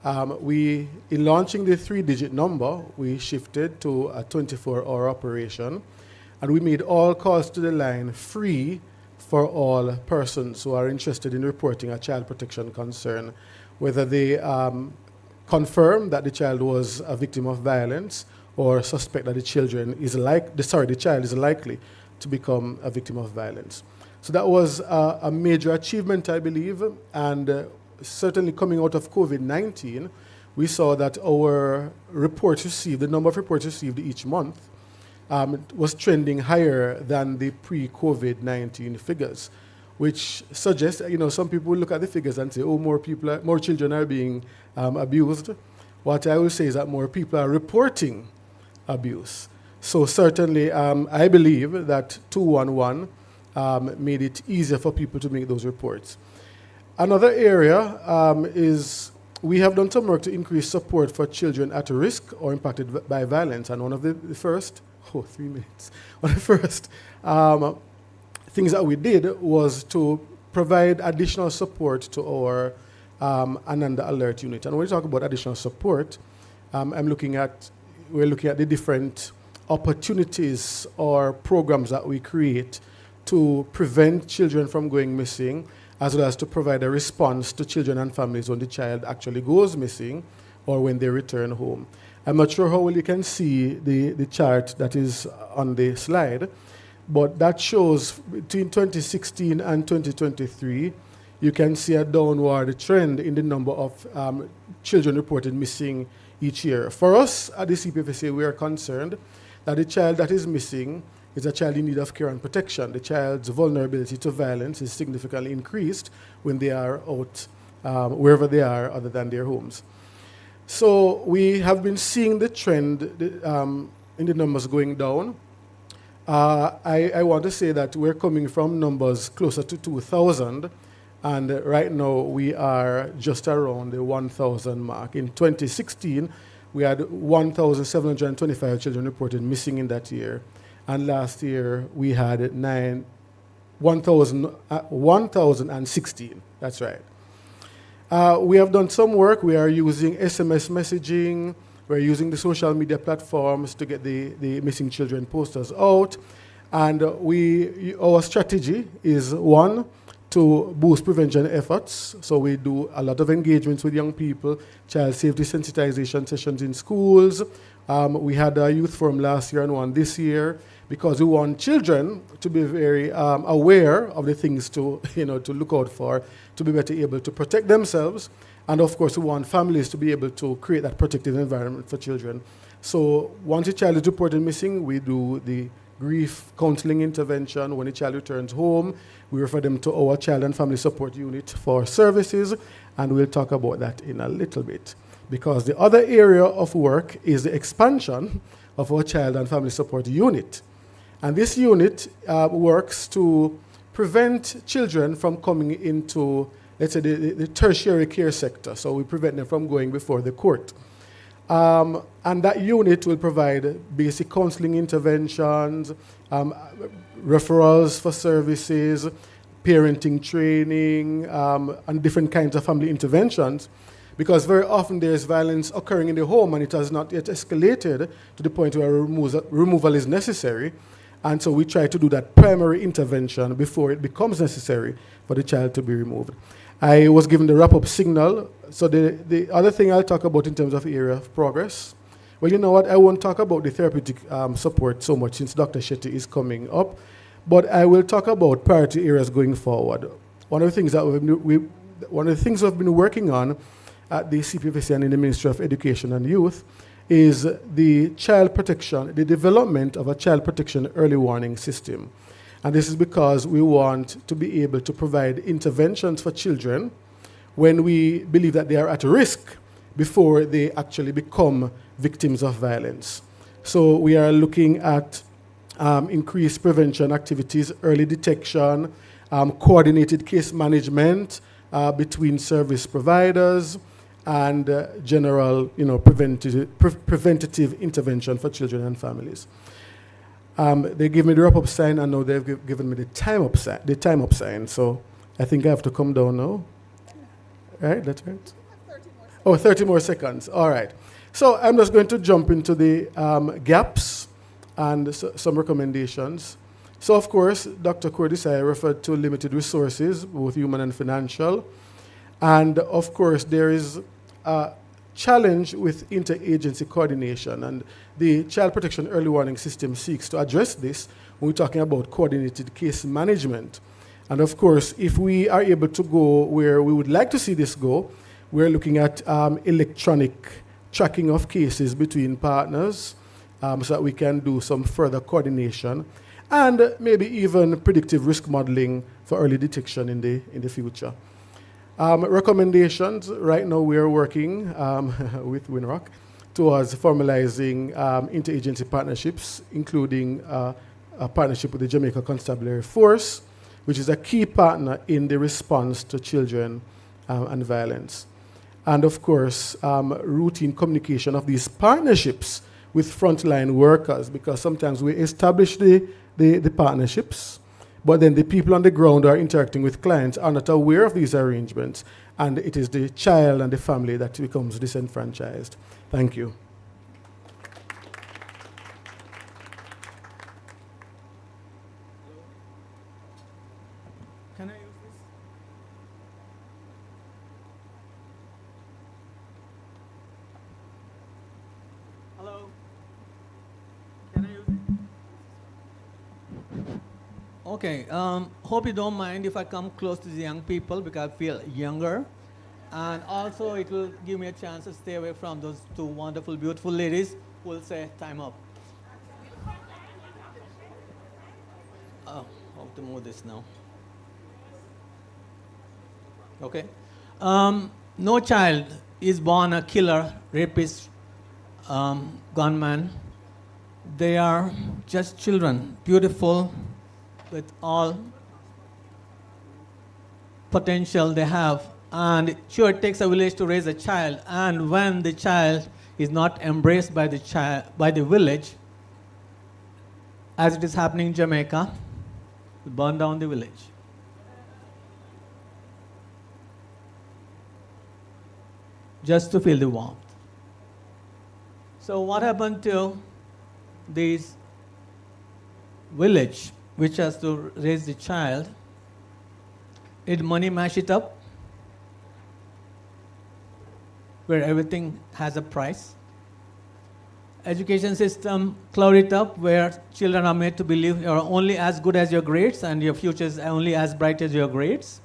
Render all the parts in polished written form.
In launching the 3-digit number, we shifted to a 24-hour operation, and we made all calls to the line free for all persons who are interested in reporting a child protection concern, whether they confirm that the child was a victim of violence or suspect that the child is likely to become a victim of violence. So that was a major achievement, I believe, and certainly coming out of COVID-19, we saw that our reports received, the number of reports received each month, was trending higher than the pre-COVID-19 figures, which suggests, some people look at the figures and say, oh, more children are being abused. What I will say is that more people are reporting abuse. So certainly, I believe that 211 made it easier for people to make those reports. Another area is we have done some work to increase support for children at risk or impacted by violence. And one of the first things that we did was to provide additional support to our Ananda Alert Unit. And when we talk about additional support, we're looking at the different opportunities or programs that we create to prevent children from going missing, as well as to provide a response to children and families when the child actually goes missing or when they return home. I'm not sure how well you can see the chart that is on the slide, but that shows between 2016 and 2023, you can see a downward trend in the number of children reported missing each year. For us at the CPFSA, we are concerned that the child that is missing is a child in need of care and protection. The child's vulnerability to violence is significantly increased when they are out, wherever they are other than their homes. So we have been seeing the trend in the numbers going down. I want to say that we're coming from numbers closer to 2,000, and right now we are just around the 1,000 mark. In 2016, we had 1,725 children reported missing in that year. And last year, we had 1,016. That's right. We have done some work. We are using SMS messaging. We're using the social media platforms to get the missing children posters out. And our strategy is, one, to boost prevention efforts. So we do a lot of engagements with young people, child safety sensitization sessions in schools. We had a youth forum last year and one this year, because we want children to be very aware of the things to look out for, to be better able to protect themselves. And of course, we want families to be able to create that protective environment for children. So once a child is reported missing, we do the grief counseling intervention. When a child returns home, we refer them to our child and family support unit for services, and we'll talk about that in a little bit. Because the other area of work is the expansion of our child and family support unit. And this unit works to prevent children from coming into, let's say, the tertiary care sector. So we prevent them from going before the court. And that unit will provide basic counseling interventions, referrals for services, parenting training, and different kinds of family interventions. Because very often there's violence occurring in the home and it has not yet escalated to the point where removal is necessary. And so we try to do that primary intervention before it becomes necessary for the child to be removed. I was given the wrap-up signal. So the other thing I'll talk about in terms of area of progress, well, you know what, I won't talk about the therapeutic support so much since Dr. Shetty is coming up, but I will talk about priority areas going forward. One of the things we've been working on at the CPFSA and in the Ministry of Education and Youth is the child protection, the development of a child protection early warning system. And this is because we want to be able to provide interventions for children when we believe that they are at risk before they actually become victims of violence. So we are looking at increased prevention activities, early detection, coordinated case management between service providers, and general, preventative intervention for children and families. They give me the wrap-up sign, and now they've given me the time-up sign. So I think I have to come down now. Right, that's right. Oh, 30 more seconds. All right. So I'm just going to jump into the gaps and some recommendations. So, of course, Dr. Kordisai referred to limited resources, both human and financial. And, of course, there is a challenge with interagency coordination. And the Child Protection Early Warning System seeks to address this when we're talking about coordinated case management. And, of course, if we are able to go where we would like to see this go, we're looking at electronic tracking of cases between partners so that we can do some further coordination and maybe even predictive risk modeling for early detection in the future. Recommendations, right now we are working with WinRock towards formalizing interagency partnerships, including a partnership with the Jamaica Constabulary Force, which is a key partner in the response to children and violence. And of course, routine communication of these partnerships with frontline workers, because sometimes we establish the partnerships, but then the people on the ground who are interacting with clients are not aware of these arrangements, and it is the child and the family that becomes disenfranchised. Thank you. Can I use this? Hello? Can I use it? Okay, hope you don't mind if I come close to the young people because I feel younger. And also it will give me a chance to stay away from those two wonderful, beautiful ladies who will say, time up. Oh, how to move this now? Okay. No child is born a killer, rapist, gunman. They are just children, beautiful, with all potential they have. And sure, it takes a village to raise a child. And when the child is not embraced by the village, as it is happening in Jamaica, we burn down the village. Just to feel the warmth. So what happened to this village which has to raise the child? Did money mash it up? Where everything has a price. Education system cloud it up where children are made to believe you're only as good as your grades and your future is only as bright as your grades.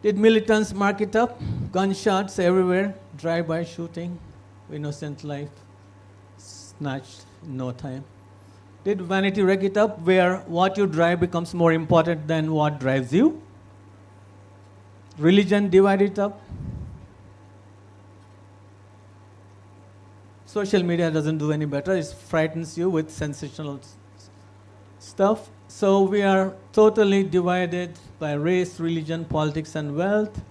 Did militants mark it up? Gunshots everywhere, drive-by shooting, innocent life snatched in no time. Did vanity wreck it up where what you drive becomes more important than what drives you? Religion divide it up? Social media doesn't do any better. It frightens you with sensational stuff. So we are totally divided by race, religion, politics, and wealth.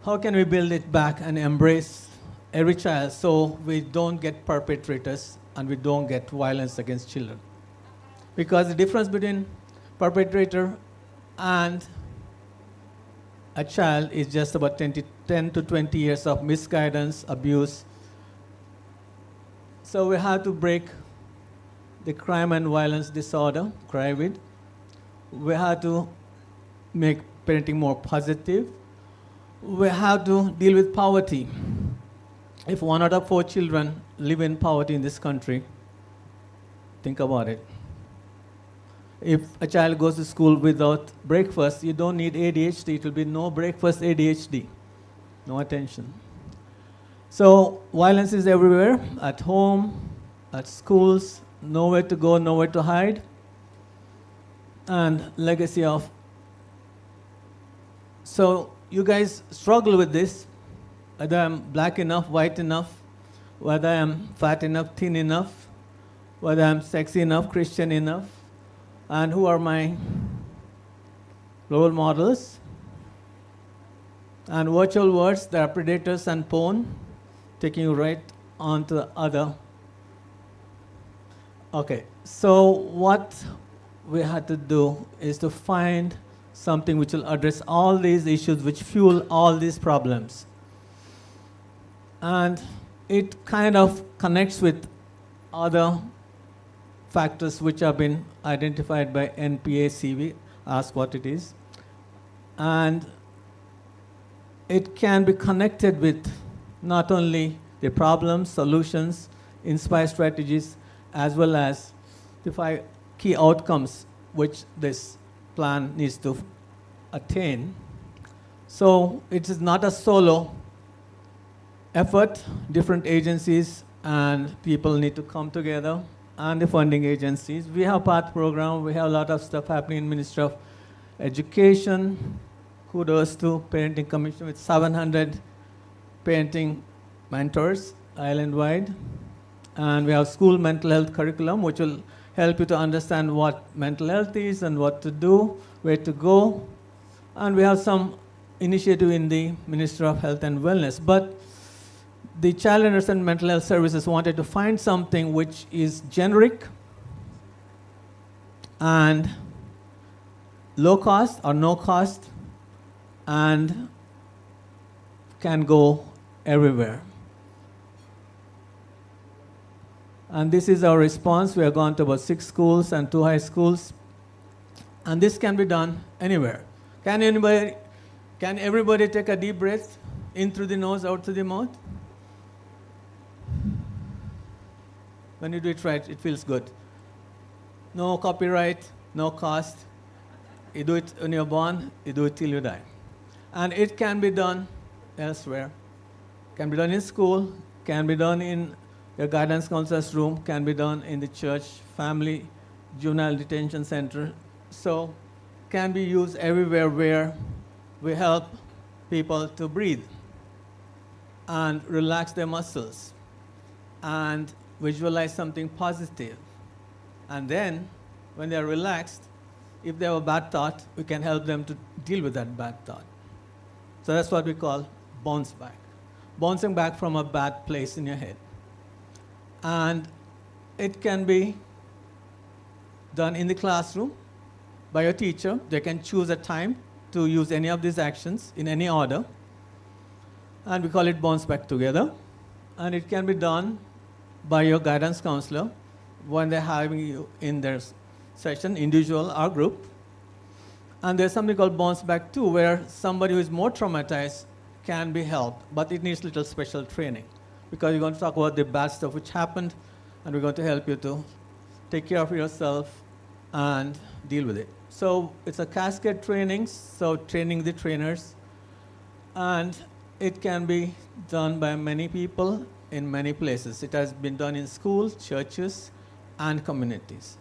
How can we build it back and embrace every child so we don't get perpetrators and we don't get violence against children? Because the difference between perpetrator and a child is just about 10 to 20 years of misguidance, abuse. So we have to break the crime and violence disorder, CRIVID. We have to make parenting more positive. We have to deal with poverty. If 1 out of 4 children live in poverty in this country, think about it. If a child goes to school without breakfast, you don't need ADHD. It will be no breakfast ADHD, no attention. So violence is everywhere, at home, at schools, nowhere to go, nowhere to hide. And legacy of. So you guys struggle with this, whether I'm black enough, white enough, whether I'm fat enough, thin enough, whether I'm sexy enough, Christian enough, and who are my role models. And virtual words, there are predators and porn, taking you right on to the other. Okay, so what we had to do is to find something which will address all these issues which fuel all these problems. And it kind of connects with other factors which have been identified by NPACV, ask what it is. And it can be connected with not only the problems, solutions, inspire strategies, as well as the 5 key outcomes which this plan needs to attain. So it is not a solo effort. Different agencies and people need to come together, and the funding agencies. We have PATH program. We have a lot of stuff happening in Ministry of Education. Kudos to Parenting Commission with 700 parenting mentors island-wide. And we have school mental health curriculum, which will help you to understand what mental health is and what to do, where to go. And we have some initiative in the Ministry of Health and Wellness. But the Child and Adolescent Mental Health Services wanted to find something which is generic and low cost or no cost and can go everywhere. And this is our response. We have gone to about 6 schools and 2 high schools. And this can be done anywhere. Can everybody take a deep breath in through the nose, out through the mouth? When you do it right, it feels good. No copyright, no cost. You do it when you're born, you do it till you die. And it can be done elsewhere. Can be done in school, can be done in your guidance counselor's room, can be done in the church, family, juvenile detention center. So can be used everywhere where we help people to breathe and relax their muscles and visualize something positive. And then, when they're relaxed, if they have a bad thought, we can help them to deal with that bad thought. So that's what we call bounce back. Bouncing back from a bad place in your head. And it can be done in the classroom by your teacher. They can choose a time to use any of these actions in any order. And we call it bounce back together. And it can be done by your guidance counselor when they're having you in their session, individual or group. And there's something called bounce back too, where somebody who is more traumatized can be helped, but it needs little special training because you're going to talk about the bad stuff which happened, and we're going to help you to take care of yourself and deal with it. So it's a cascade training, so training the trainers, and it can be done by many people in many places. It has been done in schools, churches, and communities.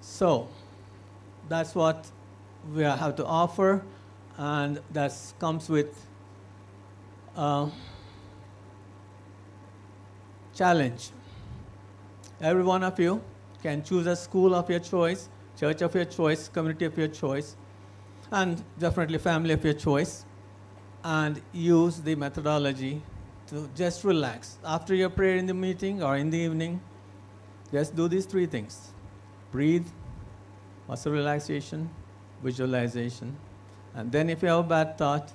So that's what we have to offer, and that comes with challenge. Every one of you can choose a school of your choice, church of your choice, community of your choice, and definitely family of your choice, and use the methodology to just relax. After your prayer in the meeting or in the evening, just do these 3 things. Breathe, muscle relaxation, visualization, and then if you have a bad thought,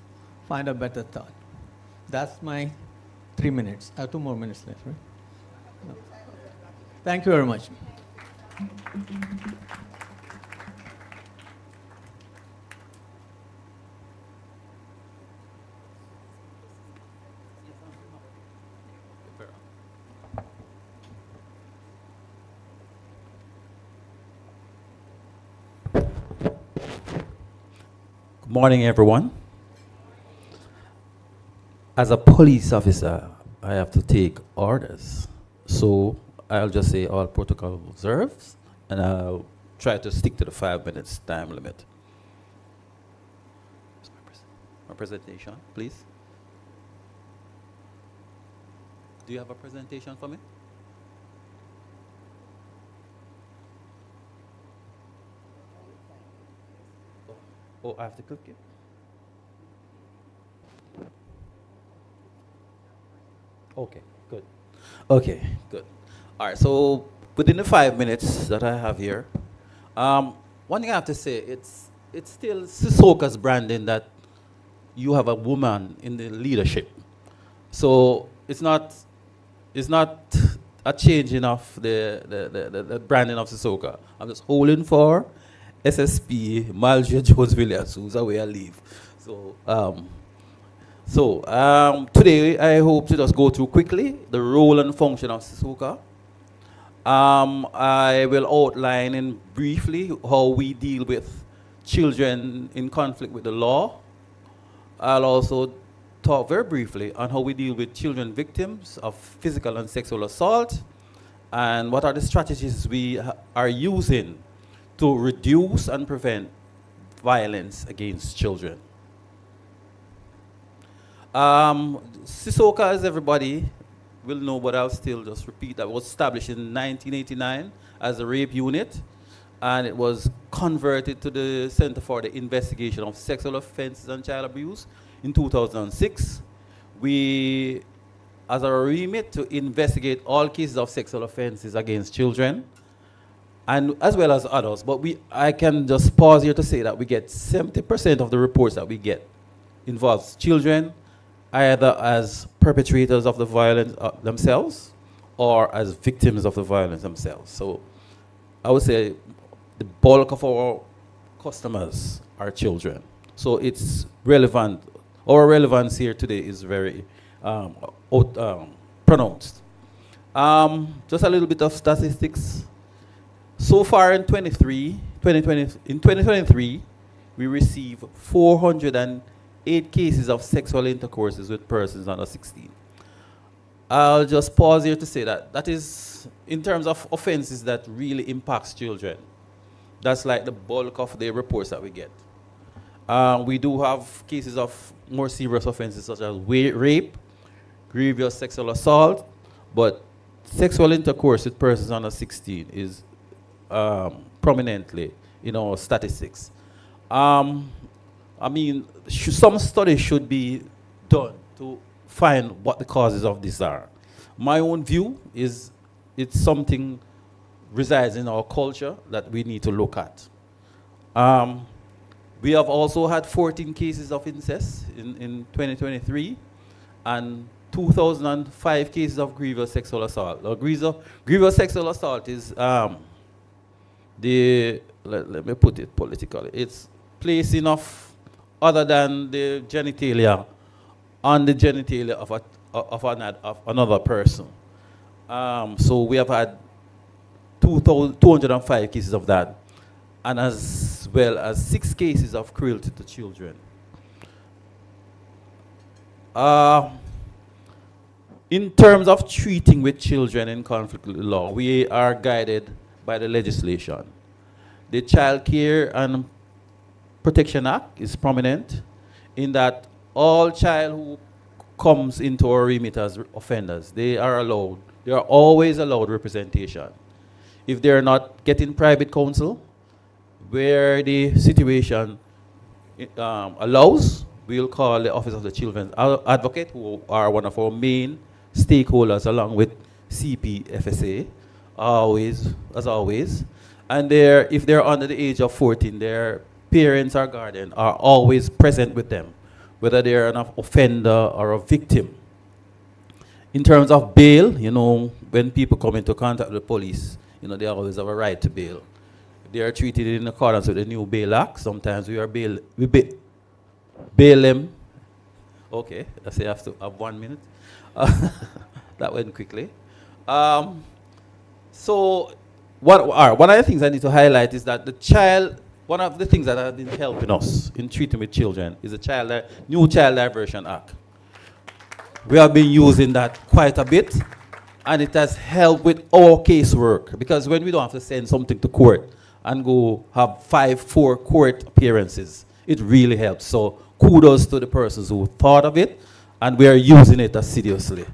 find a better thought. That's my 3 minutes. I have 2 more minutes left, right? No. Thank you very much. Good morning, everyone. As a police officer, I have to take orders. So I'll just say all protocol observed, and I'll try to stick to the 5 minutes time limit. My presentation, please. Do you have a presentation for me? Oh, I have to click it. Okay, good. Okay, good. All right, so within the 5 minutes that I have here, one thing I have to say, it's still Sisoka's branding that you have a woman in the leadership. So it's not a changing of the branding of Sissoko. I'm just holding for SSP Malja Jones Villiers, who's away on leave. Today I hope to just go through quickly the role and function of Sissoko. I will outline in briefly how we deal with children in conflict with the law. I'll also talk very briefly on how we deal with children victims of physical and sexual assault, and what are the strategies we are using to reduce and prevent violence against children. Sissoko, as everybody will know, but I'll still just repeat, that was established in 1989 as a rape unit, and it was converted to the Center for the Investigation of Sexual Offenses and Child Abuse in 2006. We, as a remit, to investigate all cases of sexual offenses against children, and as well as adults. But I can just pause here to say that we get 70% of the reports that we get involves children, either as perpetrators of the violence themselves or as victims of the violence themselves. So I would say the bulk of our customers are children. So it's relevant. Our relevance here today is very pronounced. Just a little bit of statistics. So far in 2023, we received 408 cases of sexual intercourses with persons under 16. I'll just pause here to say that is, in terms of offenses that really impacts children. That's like the bulk of the reports that we get. We do have cases of more serious offenses such as rape, grievous sexual assault, but sexual intercourse with persons under 16 is prominently in our statistics. I mean, some studies should be done to find what the causes of this are. My own view is it's something resides in our culture that we need to look at. We have also had 14 cases of incest in 2023 and 2,005 cases of grievous sexual assault. Now, grievous sexual assault is let me put it politically. It's placing of other than the genitalia on the genitalia of another person. So we have had 205 cases of that, and as well as 6 cases of cruelty to children. In terms of treating with children in conflict with the law, we are guided by the legislation. The Child Care and Protection Act is prominent in that all child who comes into our remit as offenders, they are always allowed representation. If they're not getting private counsel, where the situation allows, we'll call the Office of the Children's Advocate, who are one of our main stakeholders along with CPFSA, as always. And if they're under the age of 14, their parents or guardian are always present with them, whether they're an offender or a victim. In terms of bail, when people come into contact with the police, they always have a right to bail. They are treated in accordance with the new Bail Act. Sometimes we bail them. Okay, I say I have to have 1 minute. That went quickly. So one of the things I need to highlight is that one of the things that has been helping us in treating with children is the new Child Diversion Act. We have been using that quite a bit, and it has helped with our casework, because when we don't have to send something to court and go have 4 court appearances, it really helps. So kudos to the persons who thought of it, and we are using it assiduously.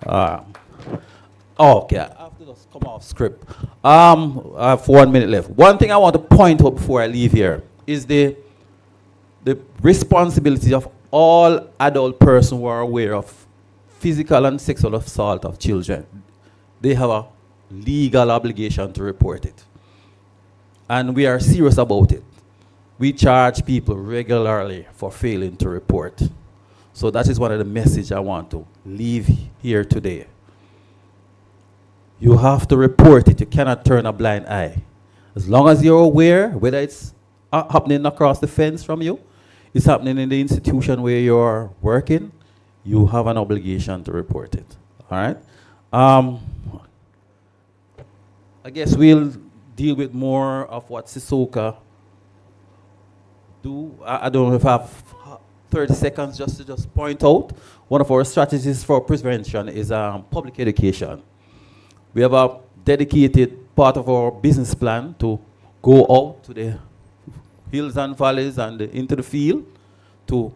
Okay, I have to just come off script. I have 1 minute left. One thing I want to point out before I leave here is the responsibility of all adult persons who are aware of physical and sexual assault of children. They have a legal obligation to report it. And we are serious about it. We charge people regularly for failing to report. So that is one of the message I want to leave here today. You have to report it. You cannot turn a blind eye. As long as you're aware, whether it's happening across the fence from you, it's happening in the institution where you're working, you have an obligation to report it. All right? I guess we'll deal with more of what Sissoko do. I don't know if I have 30 seconds just to point out. One of our strategies for prevention is public education. We have a dedicated part of our business plan to go out to the hills and valleys and into the field to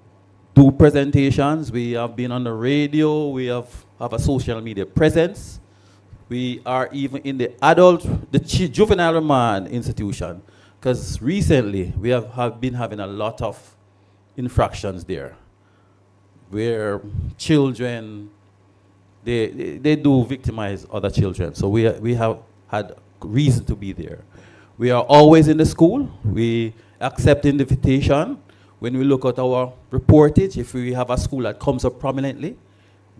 do presentations. We have been on the radio. We have a social media presence. We are even in the juvenile remand institution, because recently we have been having a lot of infractions there where children, they do victimize other children. So we have had reason to be there. We are always in the school. We accept invitation. When we look at our reportage, if we have a school that comes up prominently,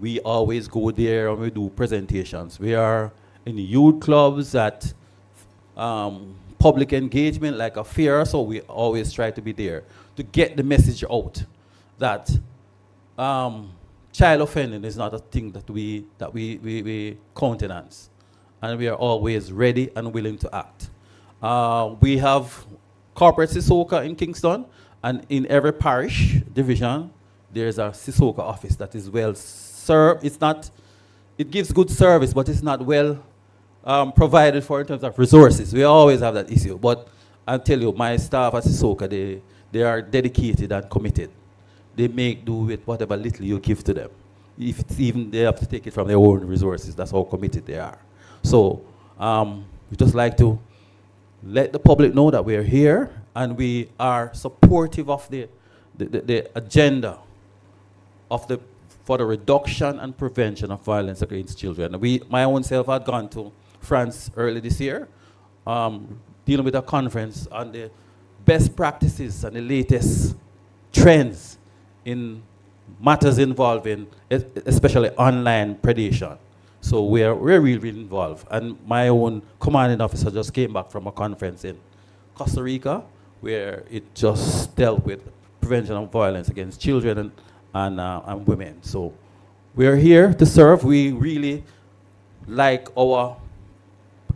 we always go there and we do presentations. We are in the youth clubs, at public engagement like a fair, so we always try to be there to get the message out that child offending is not a thing that we countenance, and we are always ready and willing to act. We have corporate Sissoko in Kingston, and in every parish division there's a Sissoko office that is well served. It gives good service, but it's not well provided for in terms of resources. We always have that issue, but I'll tell you, my staff at Sissoko, they are dedicated and committed. They make do with whatever little you give to them. If it's even they have to take it from their own resources, that's how committed they are. So we just like to let the public know that we're here and we are supportive of the agenda of for the reduction and prevention of violence against children. My own self had gone to France early this year, dealing with a conference on the best practices and the latest trends in matters involving especially online predation. So we're really involved. And my own commanding officer just came back from a conference in Costa Rica where it just dealt with prevention of violence against children and women. So we're here to serve. We really like our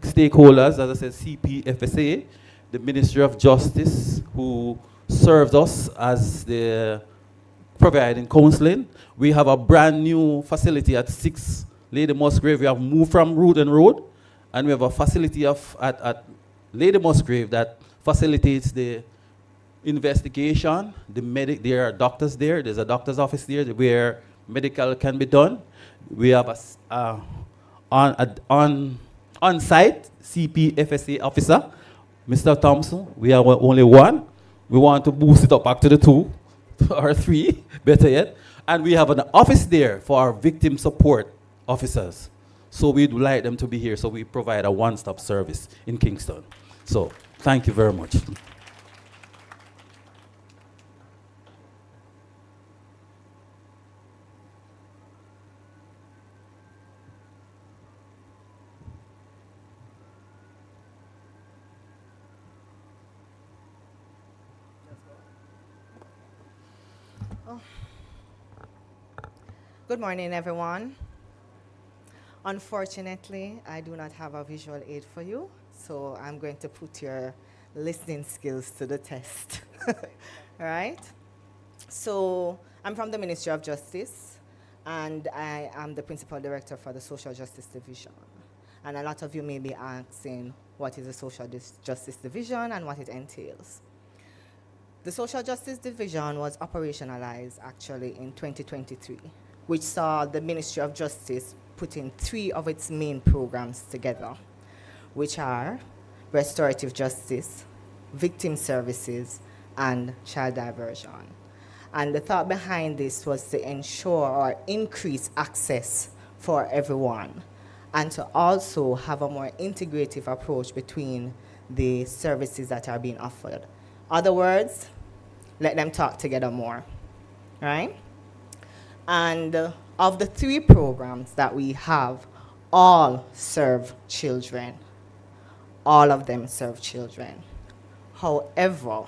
stakeholders, as I said, CPFSA, the Ministry of Justice, who serves us as the providing counseling. We have a brand new facility at 6 Lady Musgrave. We have moved from Ruden Road, and we have a facility at Lady Musgrave that facilitates the investigation. There are doctors there. There's a doctor's office there where medical can be done. We have a on-site CPFSA officer, Mr. Thompson. We have only one. We want to boost it up back to the 2 or 3, better yet. And we have an office there for our victim support officers. So we'd like them to be here, so we provide a one-stop service in Kingston. So thank you very much. Good morning, everyone. Unfortunately, I do not have a visual aid for you, so I'm going to put your listening skills to the test. All right? So I'm from the Ministry of Justice, and I am the Principal Director for the Social Justice Division. And a lot of you may be asking, what is the Social Justice Division and what it entails? The Social Justice Division was operationalized actually in 2023, which saw the Ministry of Justice putting 3 of its main programs together, which are restorative justice, victim services, and child diversion. And the thought behind this was to ensure or increase access for everyone, and to also have a more integrative approach between the services that are being offered. Other words, let them talk together more, right? And of the 3 programs that we have, all serve children. All of them serve children. However,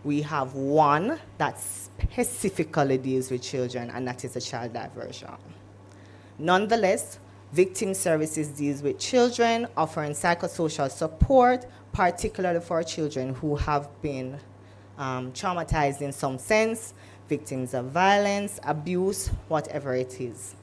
we have one that specifically deals with children, and that is the child diversion. Nonetheless, victim services deals with children, offering psychosocial support, particularly for children who have been traumatized in some sense, victims of violence, abuse, whatever it is.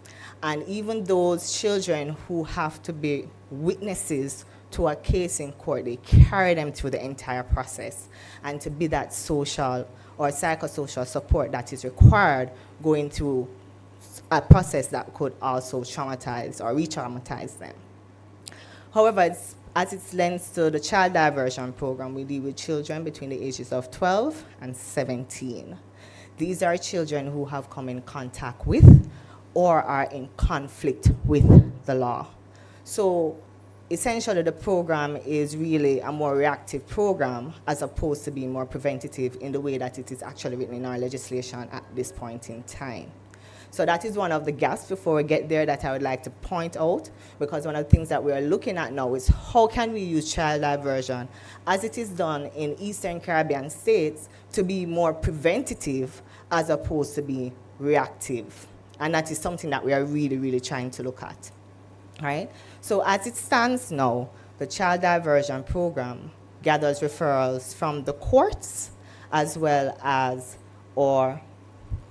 And even those children who have to be witnesses to a case in court, they carry them through the entire process, and to be that social or psychosocial support that is required going through a process that could also traumatize or re-traumatize them. However, as it lends to the child diversion program, we deal with children between the ages of 12 and 17. These are children who have come in contact with or are in conflict with the law. So essentially, the program is really a more reactive program as opposed to being more preventative in the way that it is actually written in our legislation at this point in time. So that is one of the gaps before we get there that I would like to point out, because one of the things that we are looking at now is how can we use child diversion as it is done in Eastern Caribbean states to be more preventative as opposed to be reactive. And that is something that we are really, really trying to look at. Right? So as it stands now, the child diversion program gathers referrals from the courts as well as our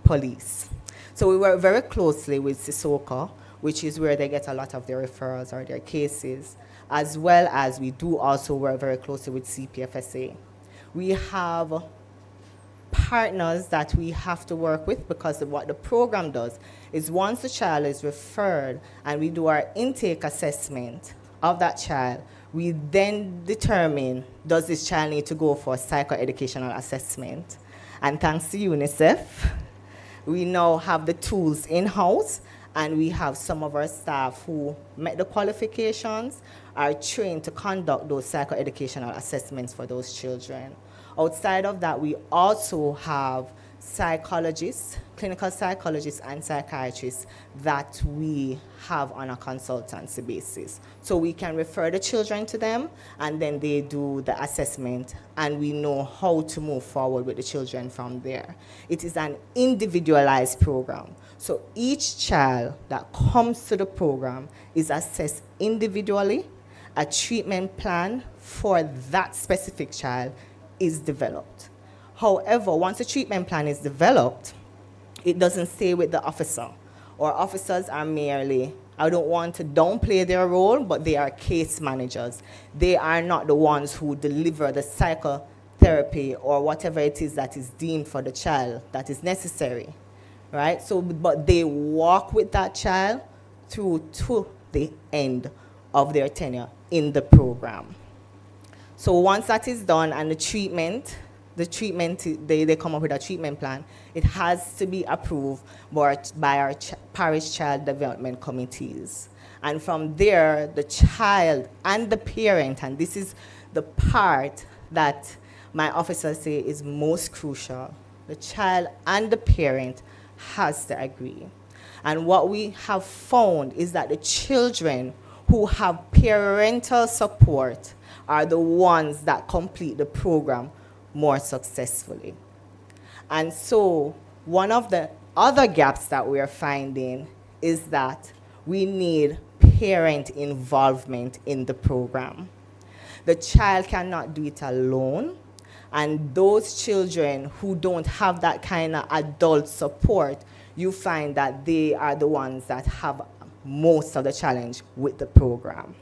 police. So we work very closely with Sisoko, which is where they get a lot of their referrals or their cases, as well as we do also work very closely with CPFSA. We have partners that we have to work with, because what the program does is once the child is referred and we do our intake assessment of that child, we then determine, does this child need to go for a psychoeducational assessment? And thanks to UNICEF, we now have the tools in-house, and we have some of our staff who met the qualifications, are trained to conduct those psychoeducational assessments for those children. Outside of that, we also have psychologists, clinical psychologists and psychiatrists that we have on a consultancy basis. So we can refer the children to them, and then they do the assessment, and we know how to move forward with the children from there. It is an individualized program. So each child that comes to the program is assessed individually. A treatment plan for that specific child is developed. However, once a treatment plan is developed, it doesn't stay with the officer. Our officers are merely, I don't want to downplay their role, but they are case managers. They are not the ones who deliver the psychotherapy or whatever it is that is deemed for the child that is necessary, right? So, but they walk with that child through to the end of their tenure in the program. So once that is done and the treatment, they come up with a treatment plan, it has to be approved by our parish child development committees. And from there, the child and the parent, and this is the part that my officers say is most crucial, the child and the parent has to agree. And what we have found is that the children who have parental support are the ones that complete the program more successfully. And so one of the other gaps that we are finding is that we need parent involvement in the program. The child cannot do it alone, and those children who don't have that kind of adult support, you find that they are the ones that have most of the challenge with the program.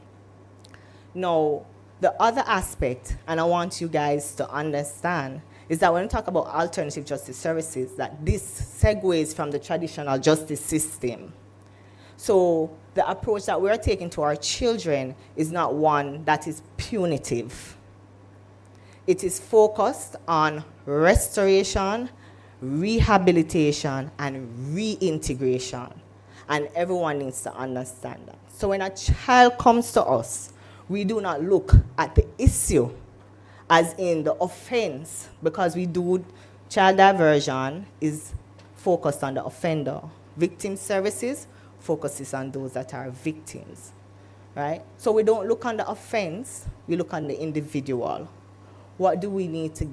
Now, the other aspect, and I want you guys to understand, is that when we talk about alternative justice services, that this segues from the traditional justice system. So the approach that we're taking to our children is not one that is punitive. It is focused on restoration, rehabilitation, and reintegration. And everyone needs to understand that. So when a child comes to us, we do not look at the issue as in the offense, because we do child diversion is focus on the offender. Victim services focuses on those that are victims, right? So we don't look on the offense, we look on the individual. What do we need to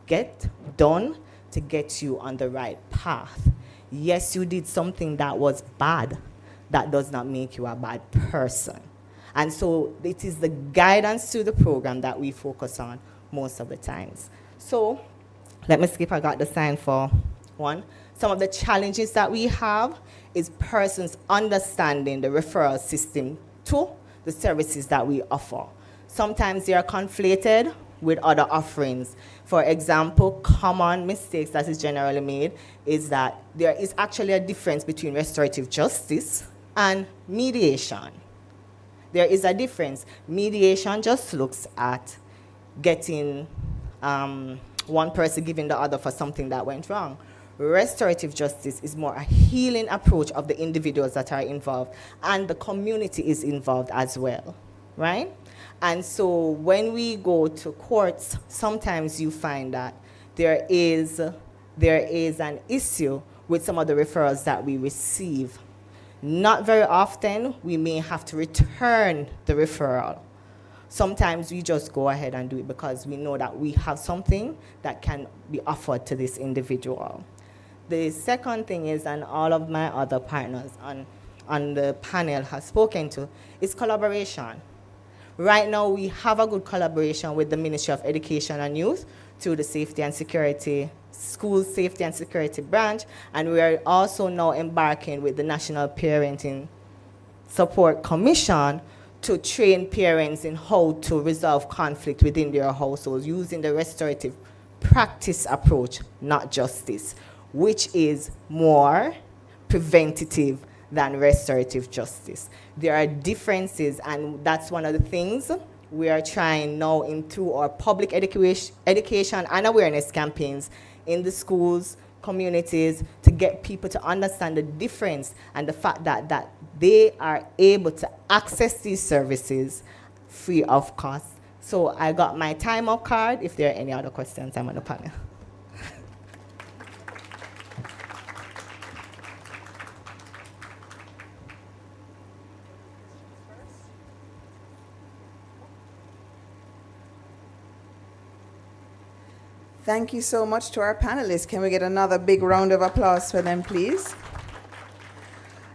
get done to get you on the right path? Yes, you did something that was bad. That does not make you a bad person. And so it is the guidance to the program that we focus on most of the times. So let me skip, I got the sign for one. Some of the challenges that we have is persons understanding the referral system to the services that we offer. Sometimes they are conflated with other offerings. For example, common mistakes that is generally made is that there is actually a difference between restorative justice and mediation. There is a difference. Mediation just looks at getting one person giving the other for something that went wrong. Restorative justice is more a healing approach of the individuals that are involved, and the community is involved as well, right? And so when we go to courts, sometimes you find that there is an issue with some of the referrals that we receive. Not very often, we may have to return the referral. Sometimes we just go ahead and do it because we know that we have something that can be offered to this individual. The second thing is, and all of my other partners on the panel have spoken to, is collaboration. Right now, we have a good collaboration with the Ministry of Education and Youth through the Safety and Security, School Safety and Security Branch, and we are also now embarking with the National Parenting Support Commission to train parents in how to resolve conflict within their households using the restorative practice approach, not justice, which is more preventative than restorative justice. There are differences, and that's one of the things we are trying now into our public education and awareness campaigns in the schools, communities, to get people to understand the difference and the fact that they are able to access these services free of cost. So I got my time up card. If there are any other questions, I'm on the panel. Thank you so much to our panelists. Can we get another big round of applause for them, please?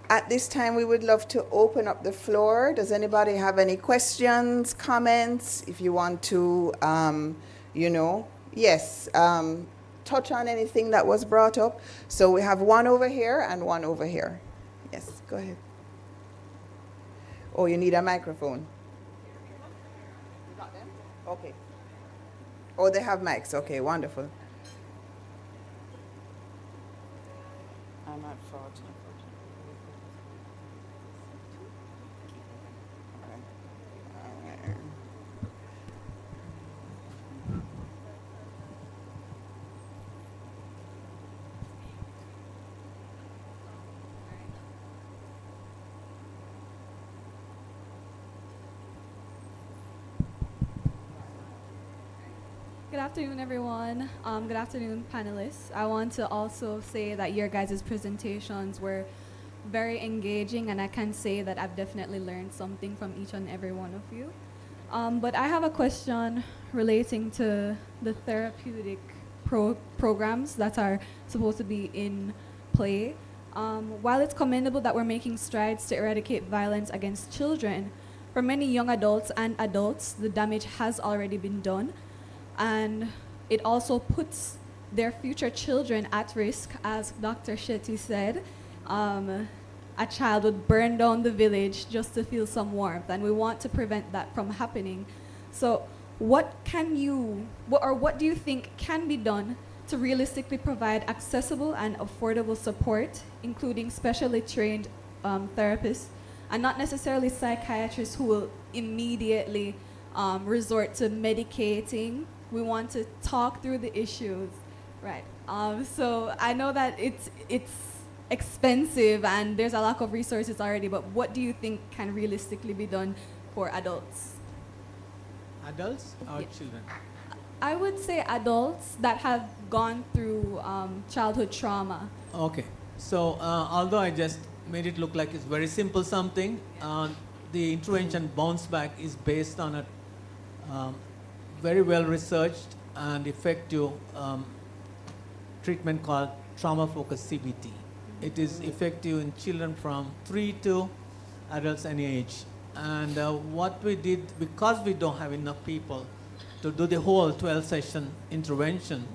At this time, we would love to open up the floor. Does anybody have any questions, comments? If you want to, touch on anything that was brought up. So we have one over here and one over here. Yes, go ahead. Oh, you need a microphone. You got them? Okay. Oh, they have mics. Okay, wonderful. I'm not fortunate. Good afternoon, everyone. Good afternoon, panelists. I want to also say that your guys' presentations were very engaging, and I can say that I've definitely learned something from each and every one of you. But I have a question relating to the therapeutic programs that are supposed to be in play. While it's commendable that we're making strides to eradicate violence against children, for many young adults and adults, the damage has already been done. And it also puts their future children at risk. As Dr. Shetty said, a child would burn down the village just to feel some warmth, and we want to prevent that from happening. So what do you think can be done to realistically provide accessible and affordable support, including specially trained therapists, and not necessarily psychiatrists who will immediately resort to medicating? We want to talk through the issues, right? So I know that it's expensive and there's a lack of resources already, but what do you think can realistically be done for adults? Adults or Yeah. children? I would say adults that have gone through childhood trauma. Okay. So although I just made it look like it's very simple something, the intervention bounce back is based on a very well researched and effective treatment called trauma-focused CBT. It is effective in children from 3 to adults any age. And what we did, because we don't have enough people to do the whole 12-session intervention,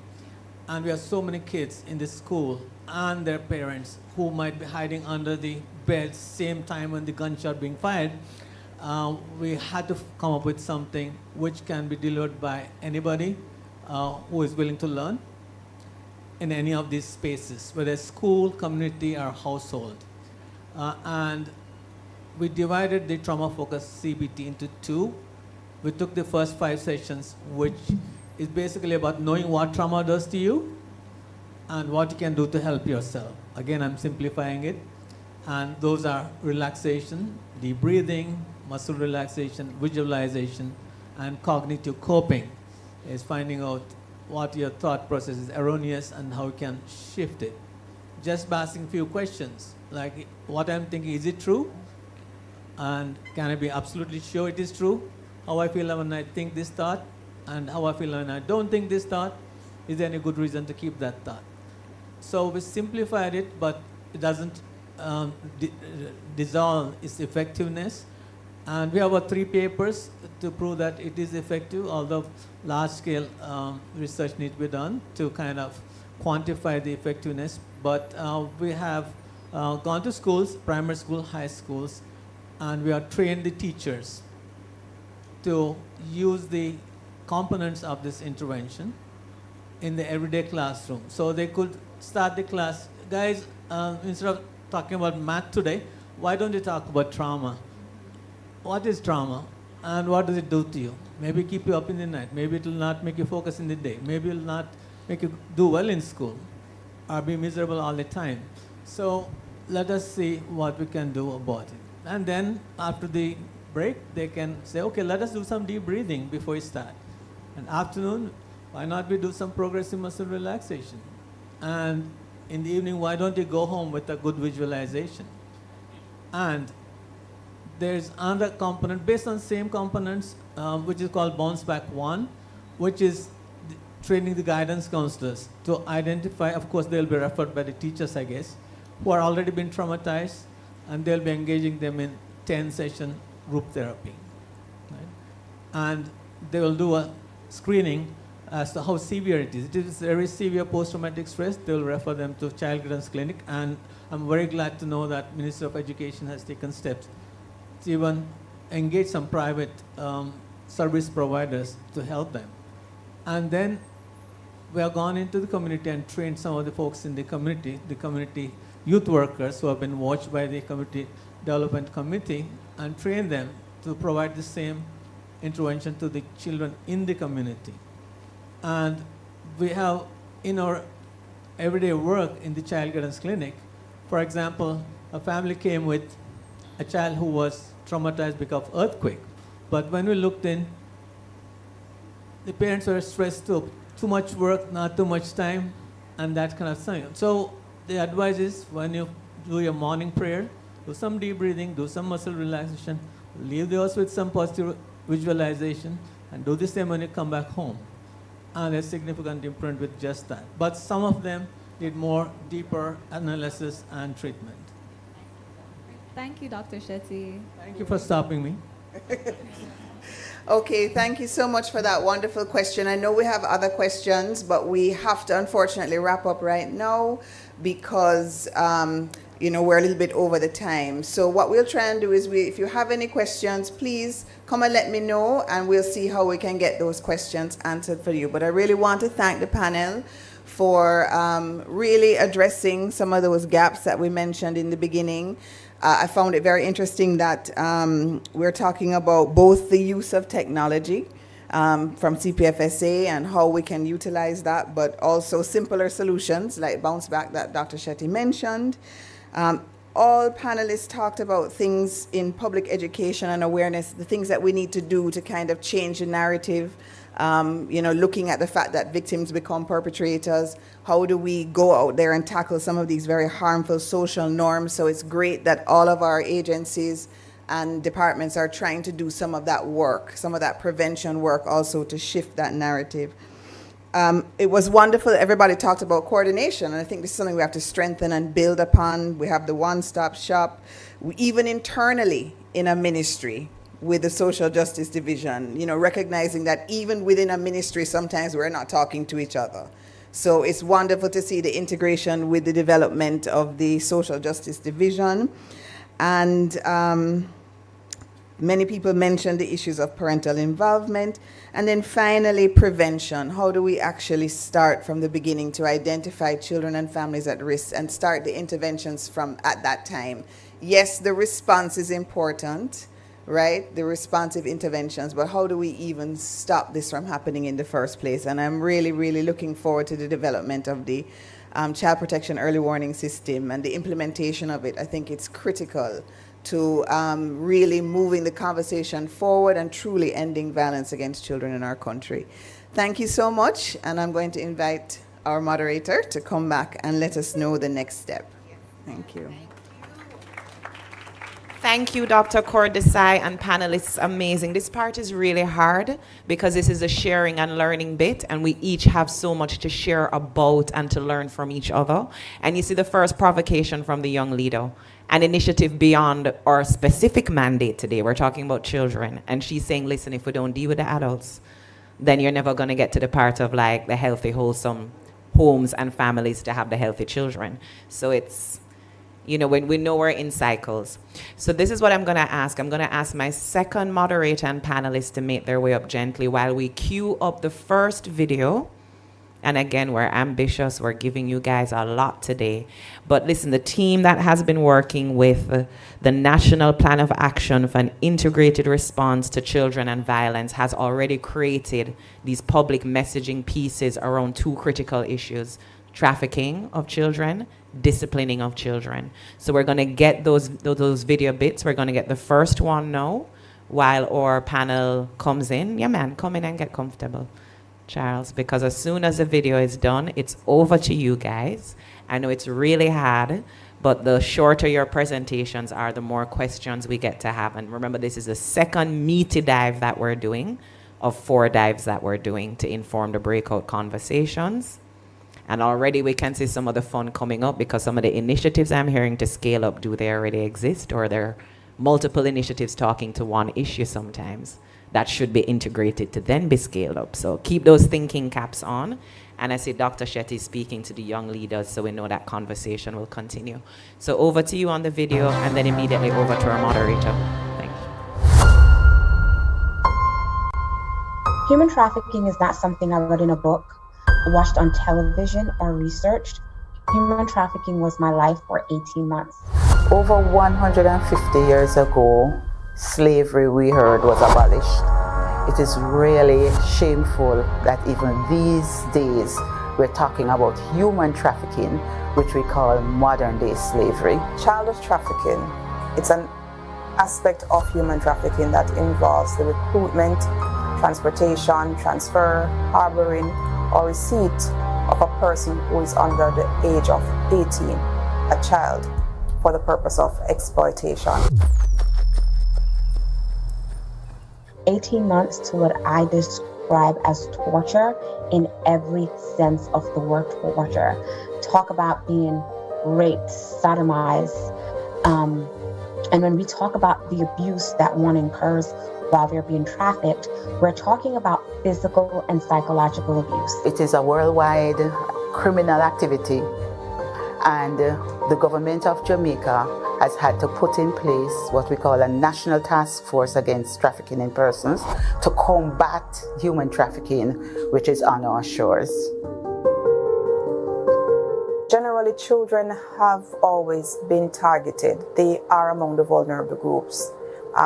and we have so many kids in the school and their parents who might be hiding under the bed same time when the gunshot being fired, we had to come up with something which can be delivered by anybody who is willing to learn in any of these spaces, whether school, community, or household. And we divided the trauma-focused CBT into 2. We took the first 5 sessions, which is basically about knowing what trauma does to you and what you can do to help yourself. Again, I'm simplifying it. And those are relaxation, deep breathing, muscle relaxation, visualization, and cognitive coping, is finding out what your thought process is erroneous and how you can shift it. Just by asking a few questions, like what I'm thinking, is it true? And can I be absolutely sure it is true? How I feel when I think this thought, and how I feel when I don't think this thought. Is there any good reason to keep that thought? So we simplified it, but it doesn't dissolve its effectiveness. And we have 3 papers to prove that it is effective, although large-scale research needs to be done to kind of quantify the effectiveness. But we have gone to schools, primary school, high schools, and we have trained the teachers to use the components of this intervention in the everyday classroom. So they could start the class, guys, instead of talking about math today, why don't you talk about trauma? What is trauma and what does it do to you? Maybe keep you up in the night. Maybe it will not make you focus in the day. Maybe it will not make you do well in school or be miserable all the time. So let us see what we can do about it. And then after the break, they can say, okay, let us do some deep breathing before we start. And afternoon, why not we do some progressive muscle relaxation? And in the evening, why don't you go home with a good visualization? And there's another component based on same components, which is called Bounce Back 1, which is training the guidance counselors to identify, of course, they'll be referred by the teachers, I guess, who are already been traumatized, and they'll be engaging them in 10-session group therapy. Right? And they will do a screening as to how severe it is. It is very severe post-traumatic stress. They will refer them to child guidance clinic, and I'm very glad to know that Ministry of Education has taken steps to even engage some private service providers to help them. And then we have gone into the community and trained some of the folks in the community youth workers who have been watched by the community development committee, and trained them to provide the same intervention to the children in the community. And we have in our everyday work in the child guidance clinic, for example, a family came with a child who was traumatized because of earthquake. But when we looked in, the parents were stressed too much work, not too much time, and that kind of thing. So the advice is when you do your morning prayer, do some deep breathing, do some muscle relaxation, leave the house with some positive visualization, and do the same when you come back home. And there's significant improvement with just that. But some of them need more deeper analysis and treatment. Thank you, Dr. Shetty. Thank you for stopping me. Okay, thank you so much for that wonderful question. I know we have other questions, but we have to unfortunately wrap up right now because we're a little bit over the time. So what we'll try and do is, if you have any questions, please come and let me know, and we'll see how we can get those questions answered for you. But I really want to thank the panel for really addressing some of those gaps that we mentioned in the beginning. I found it very interesting that we're talking about both the use of technology from CPFSA and how we can utilize that, but also simpler solutions like Bounce Back that Dr. Shetty mentioned. All panelists talked about things in public education and awareness, the things that we need to do to kind of change the narrative looking at the fact that victims become perpetrators. How do we go out there and tackle some of these very harmful social norms? So it's great that all of our agencies and departments are trying to do some of that work, some of that prevention work also to shift that narrative. It was wonderful. Everybody talked about coordination, and I think this is something we have to strengthen and build upon. We have the one-stop shop, even internally in a ministry with the social justice division, recognizing that even within a ministry, sometimes we're not talking to each other. So it's wonderful to see the integration with the development of the social justice division. And many people mentioned the issues of parental involvement. And then finally, prevention. How do we actually start from the beginning to identify children and families at risk and start the interventions from at that time? Yes, the response is important, right? The responsive interventions, but how do we even stop this from happening in the first place? And I'm really, really looking forward to the development of the child protection early warning system and the implementation of it. I think it's critical to really moving the conversation forward and truly ending violence against children in our country. Thank you so much, and I'm going to invite our moderator to come back and let us know the next step. Thank you. Thank you, Dr. Kordesai and panelists. Amazing. This part is really hard because this is a sharing and learning bit, and we each have so much to share about and to learn from each other. And you see the first provocation from the young leader, an initiative beyond our specific mandate today. We're talking about children. And she's saying, listen, if we don't deal with the adults, then you're never going to get to the part of like the healthy, wholesome homes and families to have the healthy children. So it's, when we know we're in cycles. So this is what I'm going to ask. I'm going to ask my second moderator and panelists to make their way up gently while we queue up the first video. And again, we're ambitious. We're giving you guys a lot today. But listen, the team that has been working with the National Plan of Action for an Integrated Response to Children and Violence has already created these public messaging pieces around two critical issues: trafficking of children, disciplining of children. So we're going to get those video bits. We're going to get the first one now while our panel comes in. Yeah, man, come in and get comfortable, Charles, because as soon as the video is done, it's over to you guys. I know it's really hard, but the shorter your presentations are, the more questions we get to have. And remember, this is the second meaty dive that we're doing of 4 dives that we're doing to inform the breakout conversations. And already we can see some of the fun coming up because some of the initiatives I'm hearing to scale up, do they already exist, or there are multiple initiatives talking to one issue sometimes that should be integrated to then be scaled up. So keep those thinking caps on. And I see Dr. Shetty speaking to the young leaders, so we know that conversation will continue. So over to you on the video, and then immediately over to our moderator. Thank you. Human trafficking is not something I read in a book, watched on television, or researched. Human trafficking was my life for 18 months. Over 150 years ago, slavery, we heard, was abolished. It is really shameful that even these days we're talking about human trafficking, which we call modern day slavery. Child trafficking, it's an aspect of human trafficking that involves the recruitment, transportation, transfer, harboring, or receipt of a person who is under the age of 18, a child, for the purpose of exploitation. 18 months to what I describe as torture in every sense of the word torture. Talk about being raped, sodomized, and when we talk about the abuse that one incurs while they're being trafficked, we're talking about physical and psychological abuse. It is a worldwide criminal activity, and the government of Jamaica has had to put in place what we call a national task force against trafficking in persons to combat human trafficking, which is on our shores. Generally, children have always been targeted. They are among the vulnerable groups.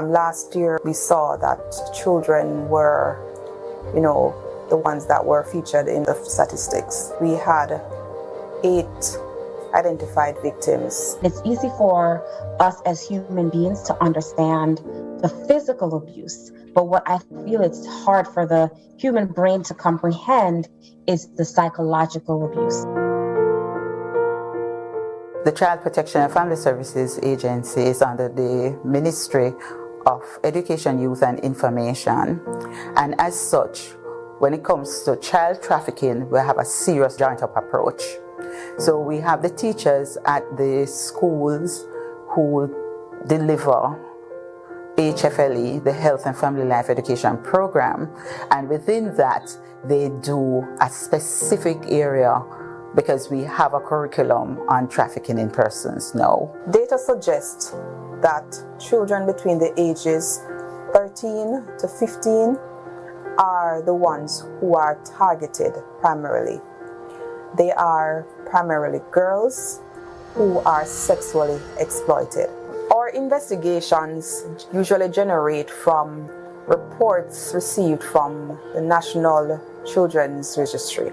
Last year, we saw that children were, the ones that were featured in the statistics. We had 8 identified victims. It's easy for us as human beings to understand the physical abuse, but what I feel it's hard for the human brain to comprehend is the psychological abuse. The Child Protection and Family Services Agency is under the Ministry of Education, Youth and Information. And as such, when it comes to child trafficking, we have a serious joint-up approach. So we have the teachers at the schools who deliver HFLE, the Health and Family Life Education Program, and within that, they do a specific area because we have a curriculum on trafficking in persons now. Data suggests that children between the ages 13 to 15 are the ones who are targeted primarily. They are primarily girls who are sexually exploited. Our investigations usually generate from reports received from the National Children's Registry.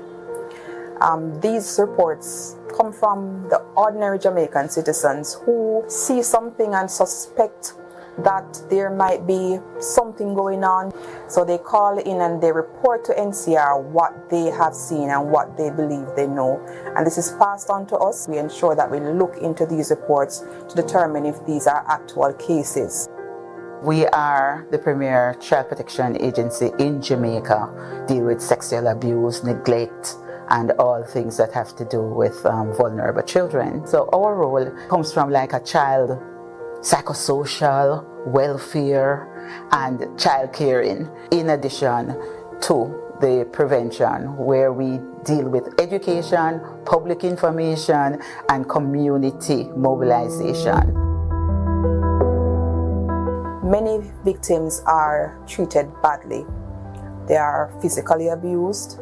These reports come from the ordinary Jamaican citizens who see something and suspect that there might be something going on. So they call in and they report to NCR what they have seen and what they believe they know. And this is passed on to us. We ensure that we look into these reports to determine if these are actual cases. We are the premier child protection agency in Jamaica, deal with sexual abuse, neglect, and all things that have to do with vulnerable children. So our role comes from like a child psychosocial, welfare, and child caring, in addition to the prevention, where we deal with education, public information, and community mobilization. Many victims are treated badly. They are physically abused.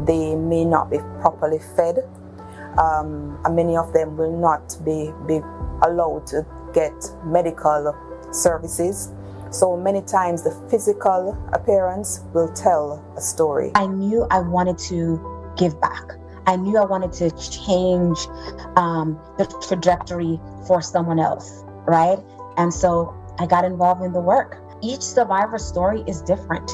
They may not be properly fed. And many of them will not be allowed to get medical services. So many times the physical appearance will tell a story. I knew I wanted to give back. I knew I wanted to change the trajectory for someone else, right? And so I got involved in the work. Each survivor story is different.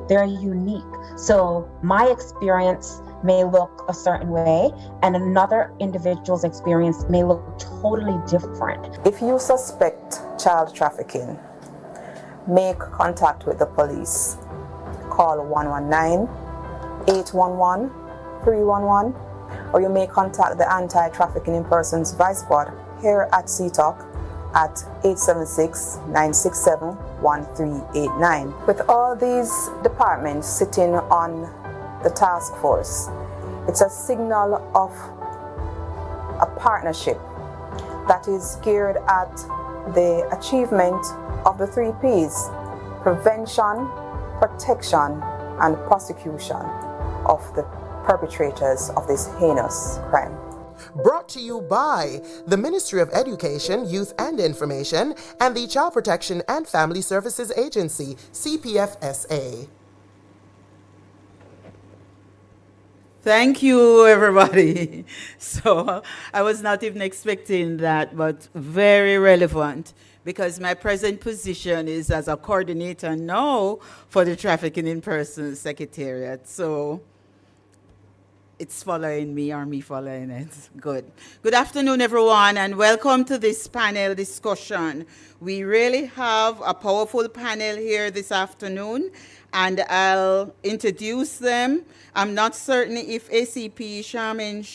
They're unique. So my experience may look a certain way and another individual's experience may look totally different. If you suspect child trafficking, make contact with the police. Call 119, 811, 311, or you may contact the Anti-Trafficking in Persons Vice Squad here at CTOC at 876-967-1389. With all these departments sitting on the task force, it's a signal of a partnership that is geared at the achievement of the 3 Ps: prevention, protection, and prosecution of the perpetrators of this heinous crime. Brought to you by the Ministry of Education, Youth and Information and the Child Protection and Family Services Agency, CPFSA. Thank you, everybody. So I was not even expecting that, but very relevant, because my present position is as a coordinator now for the Trafficking in Persons Secretariat. So it's following me or me following it. Good. Good afternoon, everyone, and welcome to this panel discussion. We really have a powerful panel here this afternoon, and I'll introduce them. I'm not certain if ACP Charmaine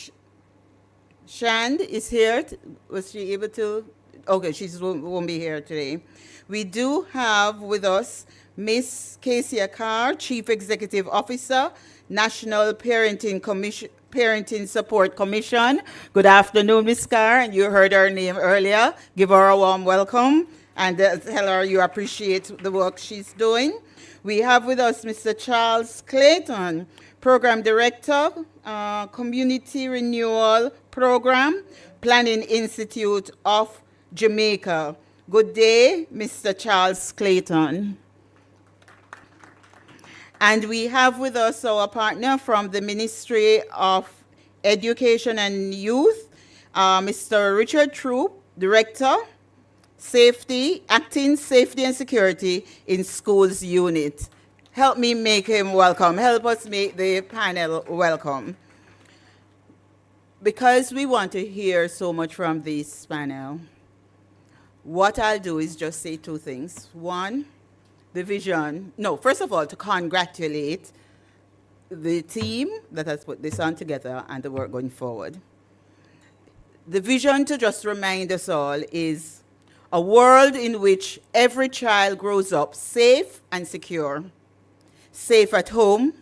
Shand is here. Was she able to? Okay, she won't be here today. We do have with us Miss Casey Carr, Chief Executive Officer, National Parenting Support Commission. Good afternoon, Ms. Carr, and you heard her name earlier. Give her a warm welcome and tell her you appreciate the work she's doing. We have with us Mr. Charles Clayton, Program Director, Community Renewal Program, Planning Institute of Jamaica. Good day, Mr. Charles Clayton. And we have with us our partner from the Ministry of Education and Youth, Mr. Richard Troop, Director, Acting Safety and Security in Schools Unit. Help me make him welcome. Help us make the panel welcome. Because we want to hear so much from this panel, what I'll do is just say two things. One, the vision. No, first of all, to congratulate the team that has put this on together and the work going forward. The vision, to just remind us all, is a world in which every child grows up safe and secure. Safe at home,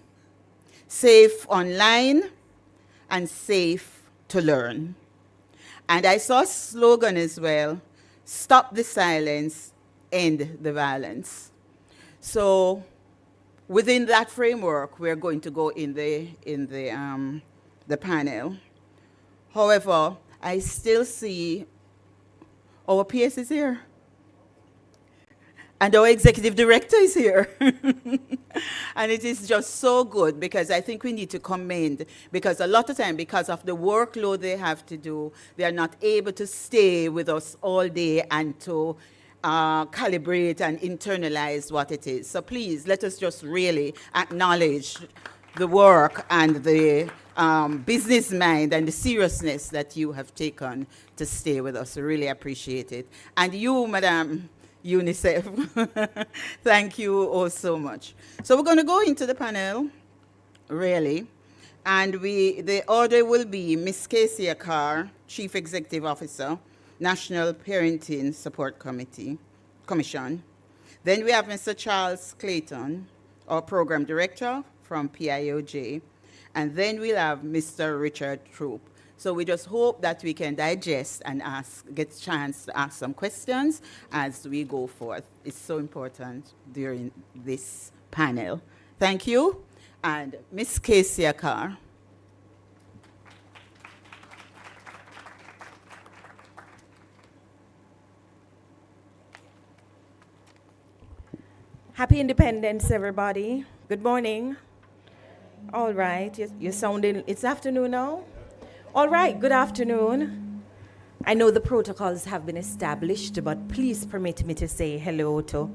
safe online, and safe to learn. And I saw a slogan as well, stop the silence, end the violence. So within that framework, we're going to go in the panel. However, I still see our PS is here. And our executive director is here. And it is just so good, because I think we need to commend, because a lot of time, because of the workload they have to do, they are not able to stay with us all day and to calibrate and internalize what it is. So please, let us just really acknowledge the work and the business mind and the seriousness that you have taken to stay with us. We really appreciate it. And you, Madam UNICEF, thank you all so much. So we're going to go into the panel, really. And the order will be Ms. Casey Carr, Chief Executive Officer, National Parenting Support Commission. Then we have Mr. Charles Clayton, our Program Director from PIOJ. And then we'll have Mr. Richard Troop. So we just hope that we can digest and get a chance to ask some questions as we go forth. It's so important during this panel. Thank you. And Ms. Casey Carr. Happy Independence, everybody. Good morning. All right, you're sounding, it's afternoon now? All right, good afternoon. I know the protocols have been established, but please permit me to say hello to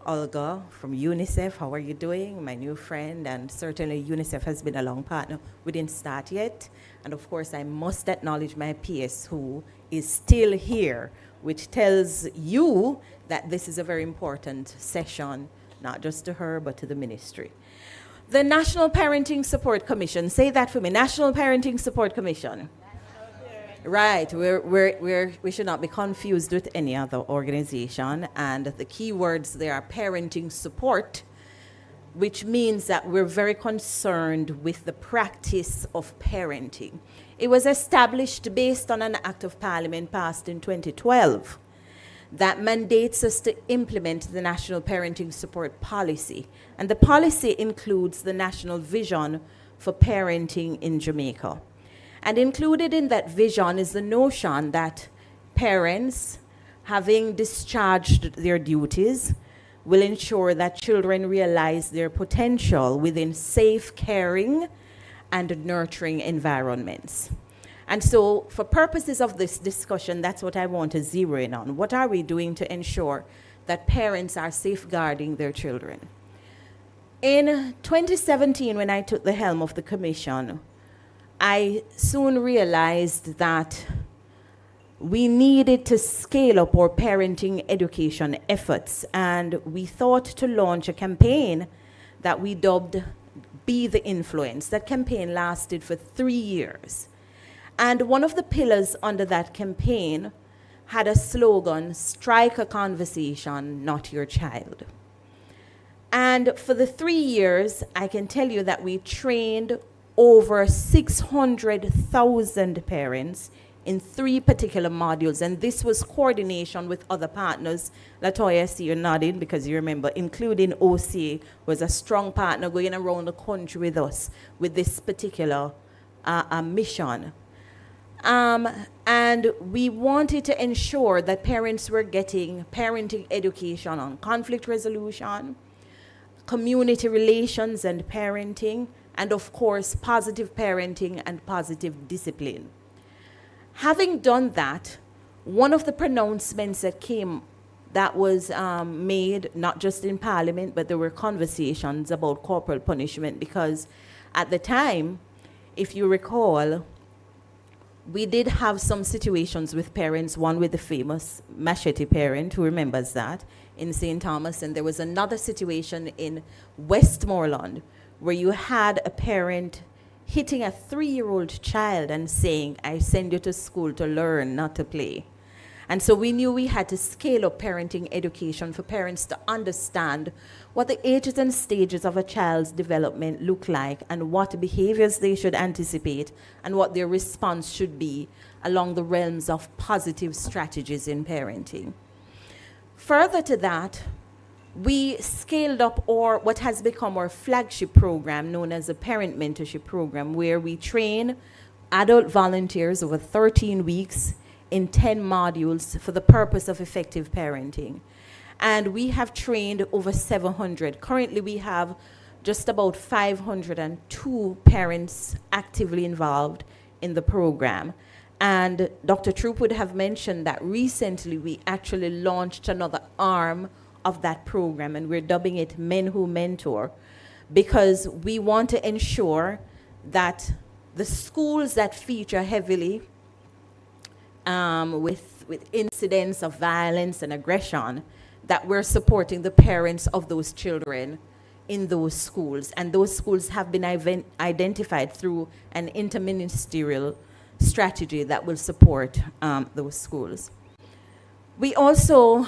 Olga from UNICEF. How are you doing? My new friend, and certainly UNICEF has been a long partner. We didn't start yet. And of course, I must acknowledge my PS, who is still here, which tells you that this is a very important session, not just to her, but to the ministry. The National Parenting Support Commission, say that for me, National Parenting Support Commission. Right, we should not be confused with any other organization, and the key words there are parenting support, which means that we're very concerned with the practice of parenting. It was established based on an Act of Parliament passed in 2012 that mandates us to implement the National Parenting Support Policy. And the policy includes the National Vision for Parenting in Jamaica. And included in that vision is the notion that parents, having discharged their duties, will ensure that children realize their potential within safe, caring, and nurturing environments. And so, for purposes of this discussion, that's what I want to zero in on. What are we doing to ensure that parents are safeguarding their children? In 2017, when I took the helm of the commission, I soon realized that we needed to scale up our parenting education efforts, and we thought to launch a campaign that we dubbed Be the Influence. That campaign lasted for 3 years. And one of the pillars under that campaign had a slogan, strike a conversation, not your child. And for the 3 years, I can tell you that we trained over 600,000 parents in 3 particular modules. And this was coordination with other partners. Latoya, I see you nodding because you remember, including OCA was a strong partner going around the country with us with this particular mission. And we wanted to ensure that parents were getting parenting education on conflict resolution, community relations and parenting, and of course, positive parenting and positive discipline. Having done that, one of the pronouncements that was made, not just in Parliament, but there were conversations about corporal punishment, because at the time, if you recall, we did have some situations with parents, one with the famous machete parent, who remembers that, in St. Thomas, and there was another situation in Westmoreland where you had a parent hitting a 3-year-old child and saying, I send you to school to learn, not to play. And so we knew we had to scale up parenting education for parents to understand what the ages and stages of a child's development look like and what behaviors they should anticipate and what their response should be along the realms of positive strategies in parenting. Further to that, we scaled up what has become our flagship program known as the Parent Mentorship Program, where we train adult volunteers over 13 weeks in 10 modules for the purpose of effective parenting. And we have trained over 700. Currently, we have just about 502 parents actively involved in the program. And Dr. Troop would have mentioned that recently we actually launched another arm of that program, and we're dubbing it Men Who Mentor, because we want to ensure that the schools that feature heavily with incidents of violence and aggression, that we're supporting the parents of those children in those schools. And those schools have been identified through an interministerial strategy that will support those schools. We also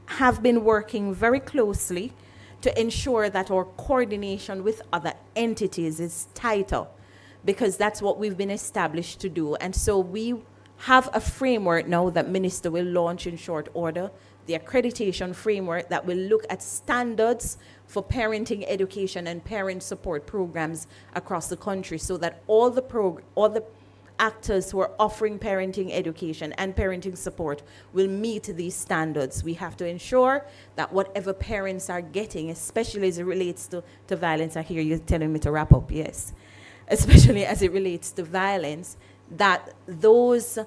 have been working very closely to ensure that our coordination with other entities is tighter, because that's what we've been established to do. And so we have a framework now that Minister will launch in short order, the accreditation framework that will look at standards for parenting education and parent support programs across the country, so that all the actors who are offering parenting education and parenting support will meet these standards. We have to ensure that whatever parents are getting, especially as it relates to violence, I hear you telling me to wrap up, yes, especially as it relates to violence, that those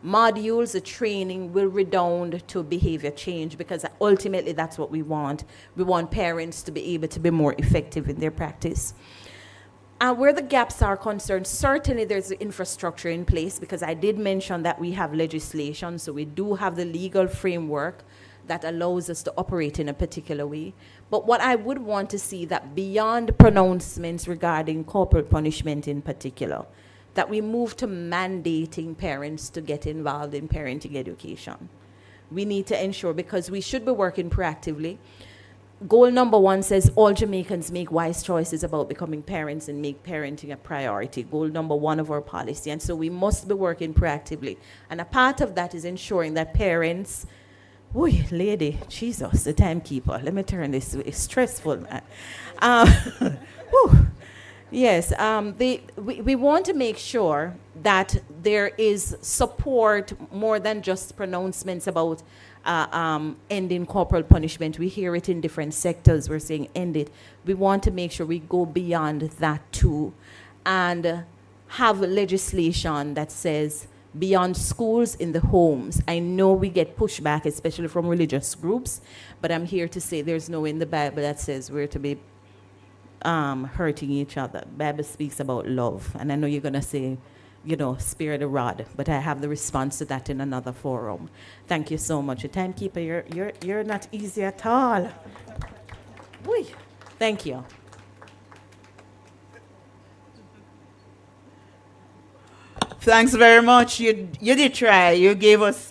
modules, the training will redound to behavior change, because ultimately that's what we want. We want parents to be able to be more effective in their practice. Where the gaps are concerned, certainly there's the infrastructure in place, because I did mention that we have legislation, so we do have the legal framework that allows us to operate in a particular way. But what I would want to see, that beyond pronouncements regarding corporal punishment in particular, that we move to mandating parents to get involved in parenting education. We need to ensure, because we should be working proactively. Goal number 1 says all Jamaicans make wise choices about becoming parents and make parenting a priority. Goal number 1 of our policy. And so we must be working proactively. And a part of that is ensuring that parents, lady, Jesus, the timekeeper. Let me turn this way. It's stressful, man. Yes, we want to make sure that there is support more than just pronouncements about ending corporal punishment. We hear it in different sectors. We're saying end it. We want to make sure we go beyond that too, and have legislation that says beyond schools, in the homes. I know we get pushback, especially from religious groups, but I'm here to say there's no in the Bible that says we're to be hurting each other. Bible speaks about love, and I know you're going to say, spare the rod, but I have the response to that in another forum. Thank you so much. Timekeeper, you're not easy at all. Thank you. Thanks very much. You did try. You gave us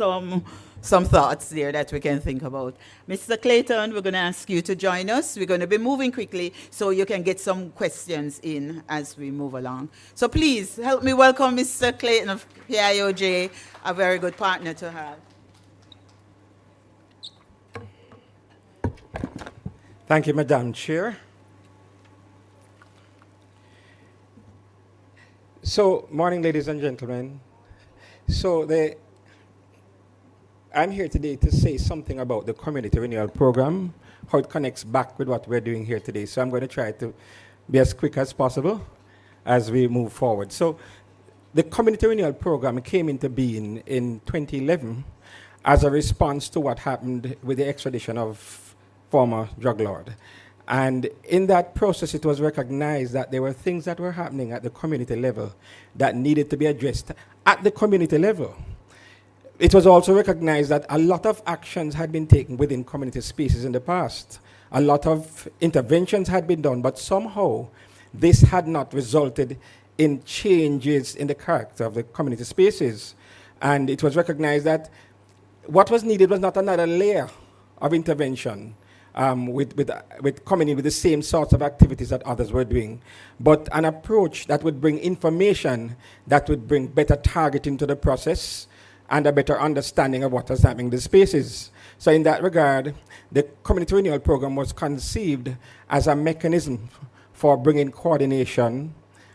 some thoughts there that we can think about. Mr. Clayton, we're going to ask you to join us. We're going to be moving quickly so you can get some questions in as we move along. So please help me welcome Mr. Clayton of PIOJ, a very good partner to have. Thank you, Madam Chair. So, morning, ladies and gentlemen. I'm here today to say something about the Community Renewal Program, how it connects back with what we're doing here today. So I'm going to try to be as quick as possible as we move forward. So the Community Renewal Program came into being in 2011 as a response to what happened with the extradition of former drug lord. And in that process, it was recognized that there were things that were happening at the community level that needed to be addressed at the community level. It was also recognized that a lot of actions had been taken within community spaces in the past. A lot of interventions had been done, but somehow this had not resulted in changes in the character of the community spaces. And it was recognized that what was needed was not another layer of intervention with coming in with the same sorts of activities that others were doing, but an approach that would bring information, that would bring better targeting to the process, and a better understanding of what was happening in the spaces. So in that regard, the Community Renewal Program was conceived as a mechanism for bringing coordination,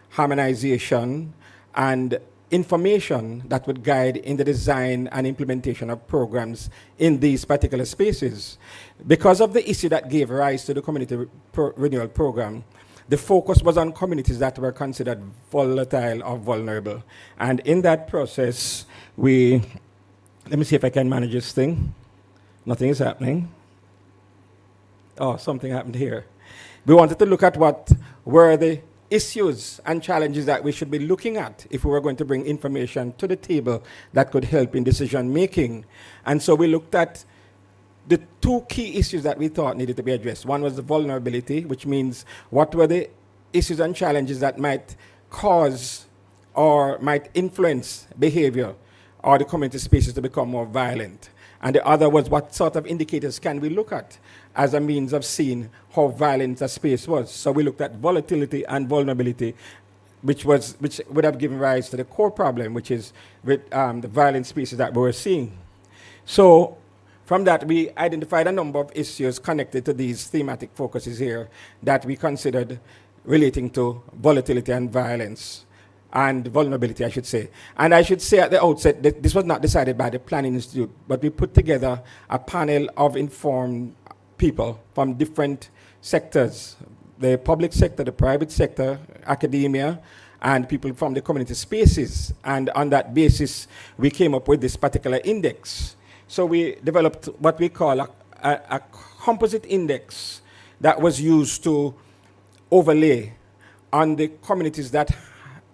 harmonization, and information that would guide in the design and implementation of programs in these particular spaces. Because of the issue that gave rise to the Community Renewal Program, the focus was on communities that were considered volatile or vulnerable. And in that process, let me see if I can manage this thing. Nothing is happening. Oh, something happened here. We wanted to look at what were the issues and challenges that we should be looking at if we were going to bring information to the table that could help in decision making. And so we looked at the two key issues that we thought needed to be addressed. One was the vulnerability, which means what were the issues and challenges that might cause or might influence behavior or the community spaces to become more violent. And the other was what sort of indicators can we look at as a means of seeing how violent a space was. So we looked at volatility and vulnerability, which would have given rise to the core problem, which is with the violent spaces that we were seeing. So from that, we identified a number of issues connected to these thematic focuses here that we considered relating to volatility and violence. And vulnerability, I should say. And I should say at the outset that this was not decided by the Planning Institute, but we put together a panel of informed people from different sectors, the public sector, the private sector, academia, and people from the community spaces. And on that basis, we came up with this particular index. So we developed what we call a composite index that was used to overlay on the communities that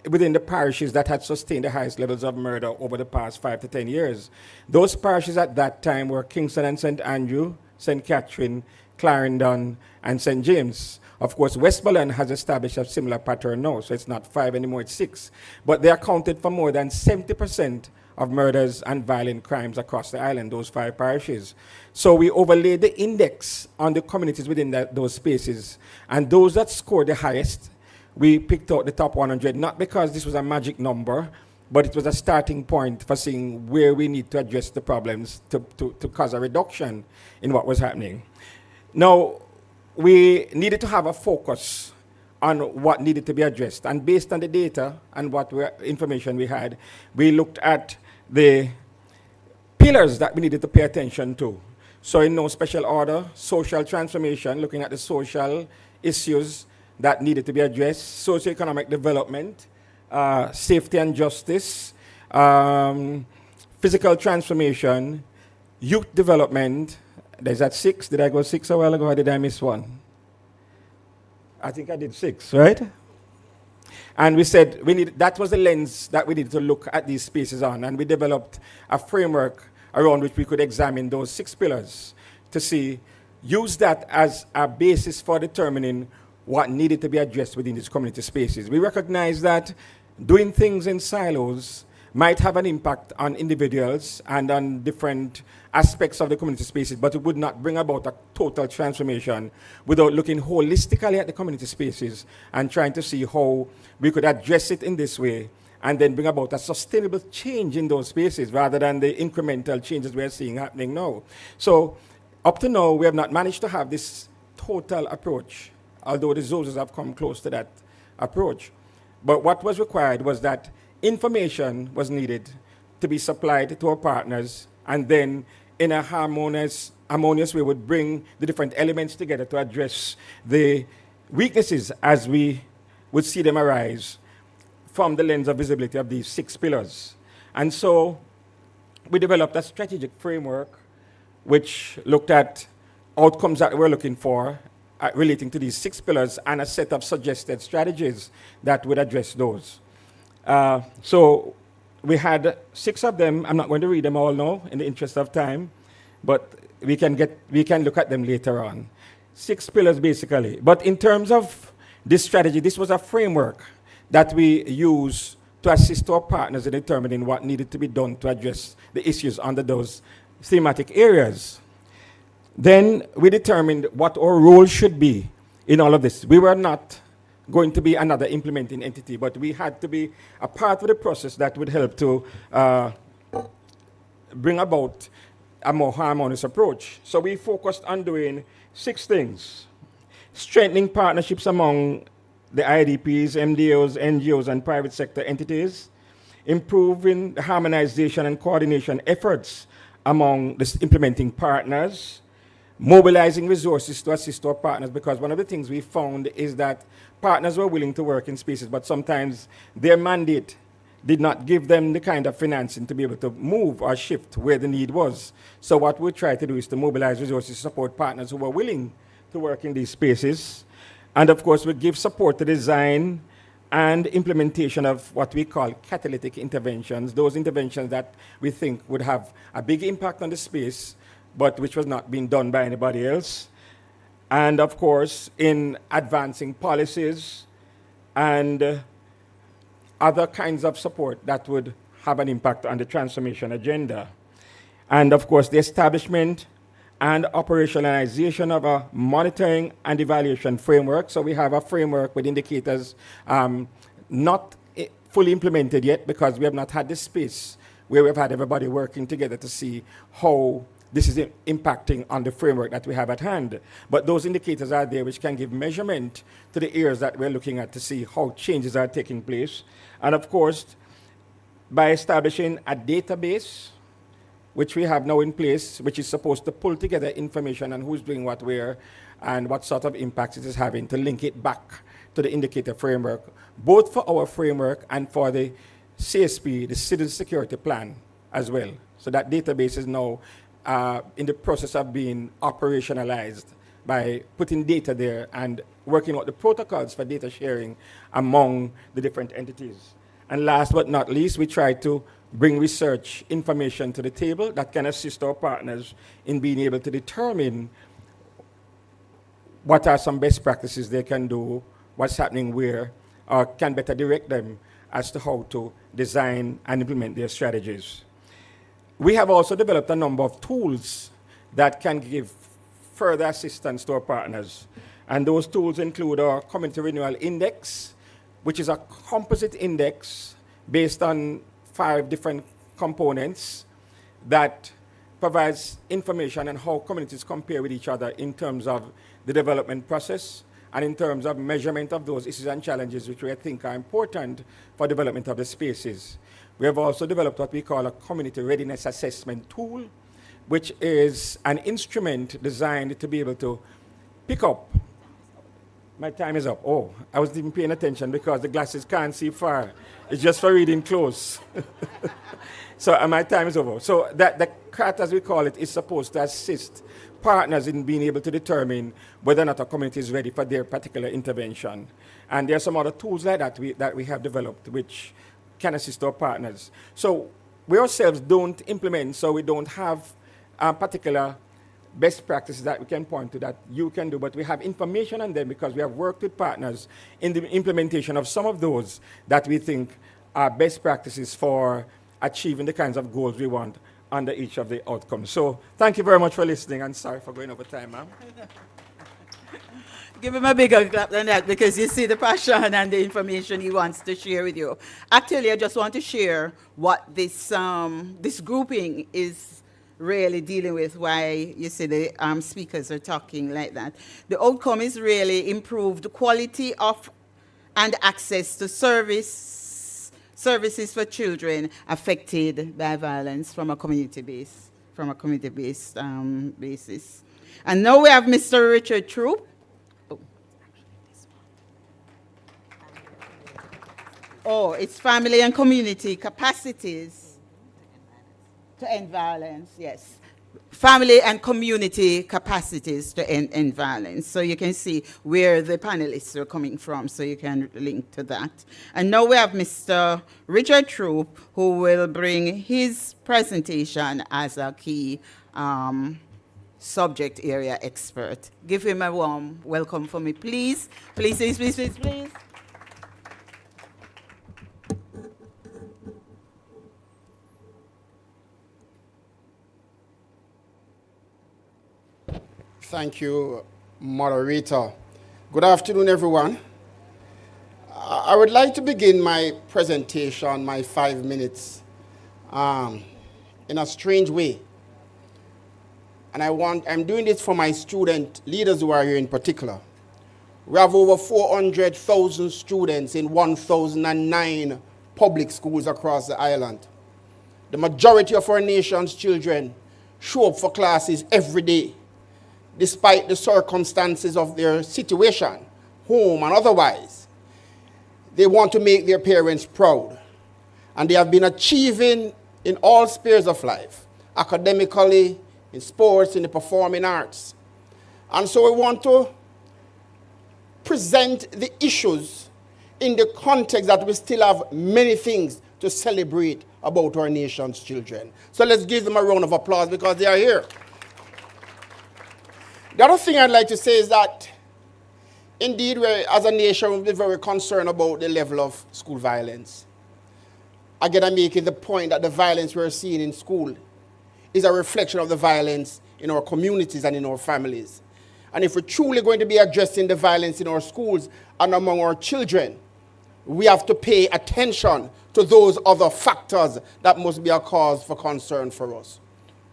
within the parishes that had sustained the highest levels of murder over the past 5 to 10 years. Those parishes at that time were Kingston and St. Andrew, St. Catherine, Clarendon, and St. James. Of course, Westmoreland has established a similar pattern now, so it's not 5 anymore, it's 6. But they accounted for more than 70% of murders and violent crimes across the island, those 5 parishes. So we overlaid the index on the communities within those spaces, and those that scored the highest, we picked out the top 100, not because this was a magic number, but it was a starting point for seeing where we need to address the problems to cause a reduction in what was happening. Now, we needed to have a focus on what needed to be addressed. And based on the data and what information we had, we looked at the pillars that we needed to pay attention to. So in no special order, social transformation, looking at the social issues that needed to be addressed, socioeconomic development, safety and justice, physical transformation, youth development. There's that 6. Did I go 6 a while ago, or did I miss one? I think I did 6, right? And we said that was the lens that we needed to look at these spaces on, and we developed a framework around which we could examine those 6 pillars to use that as a basis for determining what needed to be addressed within these community spaces. We recognize that doing things in silos might have an impact on individuals and on different aspects of the community spaces, but it would not bring about a total transformation without looking holistically at the community spaces and trying to see how we could address it in this way and then bring about a sustainable change in those spaces rather than the incremental changes we are seeing happening now. So up to now, we have not managed to have this total approach, although the ZOSs have come close to that approach. But what was required was that information was needed to be supplied to our partners, and then in a harmonious way would bring the different elements together to address the weaknesses as we would see them arise from the lens of visibility of these 6 pillars. And so we developed a strategic framework which looked at outcomes that we're looking for relating to these 6 pillars and a set of suggested strategies that would address those. So we had 6 of them. I'm not going to read them all now in the interest of time, but we can look at them later on. 6 pillars basically. But in terms of this strategy, this was a framework that we use to assist our partners in determining what needed to be done to address the issues under those thematic areas. Then we determined what our role should be in all of this. We were not going to be another implementing entity, but we had to be a part of the process that would help to bring about a more harmonious approach. So we focused on doing 6 things: strengthening partnerships among the IDPs, MDOs, NGOs, and private sector entities, improving the harmonization and coordination efforts among the implementing partners, mobilizing resources to assist our partners, because one of the things we found is that partners were willing to work in spaces, but sometimes their mandate did not give them the kind of financing to be able to move or shift where the need was. So what we try to do is to mobilize resources to support partners who were willing to work in these spaces. And of course, we give support to design and implementation of what we call catalytic interventions, those interventions that we think would have a big impact on the space, but which was not being done by anybody else. And of course, in advancing policies and other kinds of support that would have an impact on the transformation agenda. And of course, the establishment and operationalization of a monitoring and evaluation framework. So we have a framework with indicators not fully implemented yet, because we have not had this space where we've had everybody working together to see how this is impacting on the framework that we have at hand. But those indicators are there which can give measurement to the areas that we're looking at to see how changes are taking place. And of course, by establishing a database, which we have now in place, which is supposed to pull together information on who's doing what where and what sort of impact it is having, to link it back to the indicator framework, both for our framework and for the CSP, the Citizen Security Plan as well. So that database is now in the process of being operationalized by putting data there and working out the protocols for data sharing among the different entities. And last but not least, we try to bring research information to the table that can assist our partners in being able to determine what are some best practices they can do, what's happening where, or can better direct them as to how to design and implement their strategies. We have also developed a number of tools that can give further assistance to our partners. And those tools include our Community Renewal Index, which is a composite index based on 5 different components that provides information on how communities compare with each other in terms of the development process and in terms of measurement of those issues and challenges which we think are important for development of the spaces. We have also developed what we call a community readiness assessment tool, which is an instrument designed to be able to pick up. My time is up. Oh, I wasn't even paying attention because the glasses can't see far. It's just for reading close. So my time is over. So the CRAT, as we call it, is supposed to assist partners in being able to determine whether or not a community is ready for their particular intervention. And there are some other tools like that we have developed which can assist our partners. So we ourselves don't implement, so we don't have particular best practices that we can point to that you can do, but we have information on them because we have worked with partners in the implementation of some of those that we think are best practices for achieving the kinds of goals we want under each of the outcomes. So thank you very much for listening, and sorry for going over time, ma'am. Give him a bigger clap than that, because you see the passion and the information he wants to share with you. Actually, I just want to share what this grouping is really dealing with, why you see the speakers are talking like that. The outcome is really improved quality of and access to services for children affected by violence from a community-based basis. And now we have Mr. Richard Troop. Oh, it's family and community capacities to end violence, yes. Family and community capacities to end violence. So you can see where the panelists are coming from, so you can link to that. And now we have Mr. Richard Troop, who will bring his presentation as a key subject area expert. Give him a warm welcome for me, please. Please, please, please, please, please. Thank you, moderator. Good afternoon, everyone. I would like to begin my presentation, my 5 minutes, in a strange way. And I'm doing this for my student leaders who are here in particular. We have over 400,000 students in 1,009 public schools across the island. The majority of our nation's children show up for classes every day, despite the circumstances of their situation, home and otherwise. They want to make their parents proud. And they have been achieving in all spheres of life, academically, in sports, in the performing arts. And so we want to present the issues in the context that we still have many things to celebrate about our nation's children. So let's give them a round of applause because they are here. The other thing I'd like to say is that, indeed, we as a nation will be very concerned about the level of school violence. Again, I'm making the point that the violence we're seeing in school is a reflection of the violence in our communities and in our families. And if we're truly going to be addressing the violence in our schools and among our children, we have to pay attention to those other factors that must be a cause for concern for us.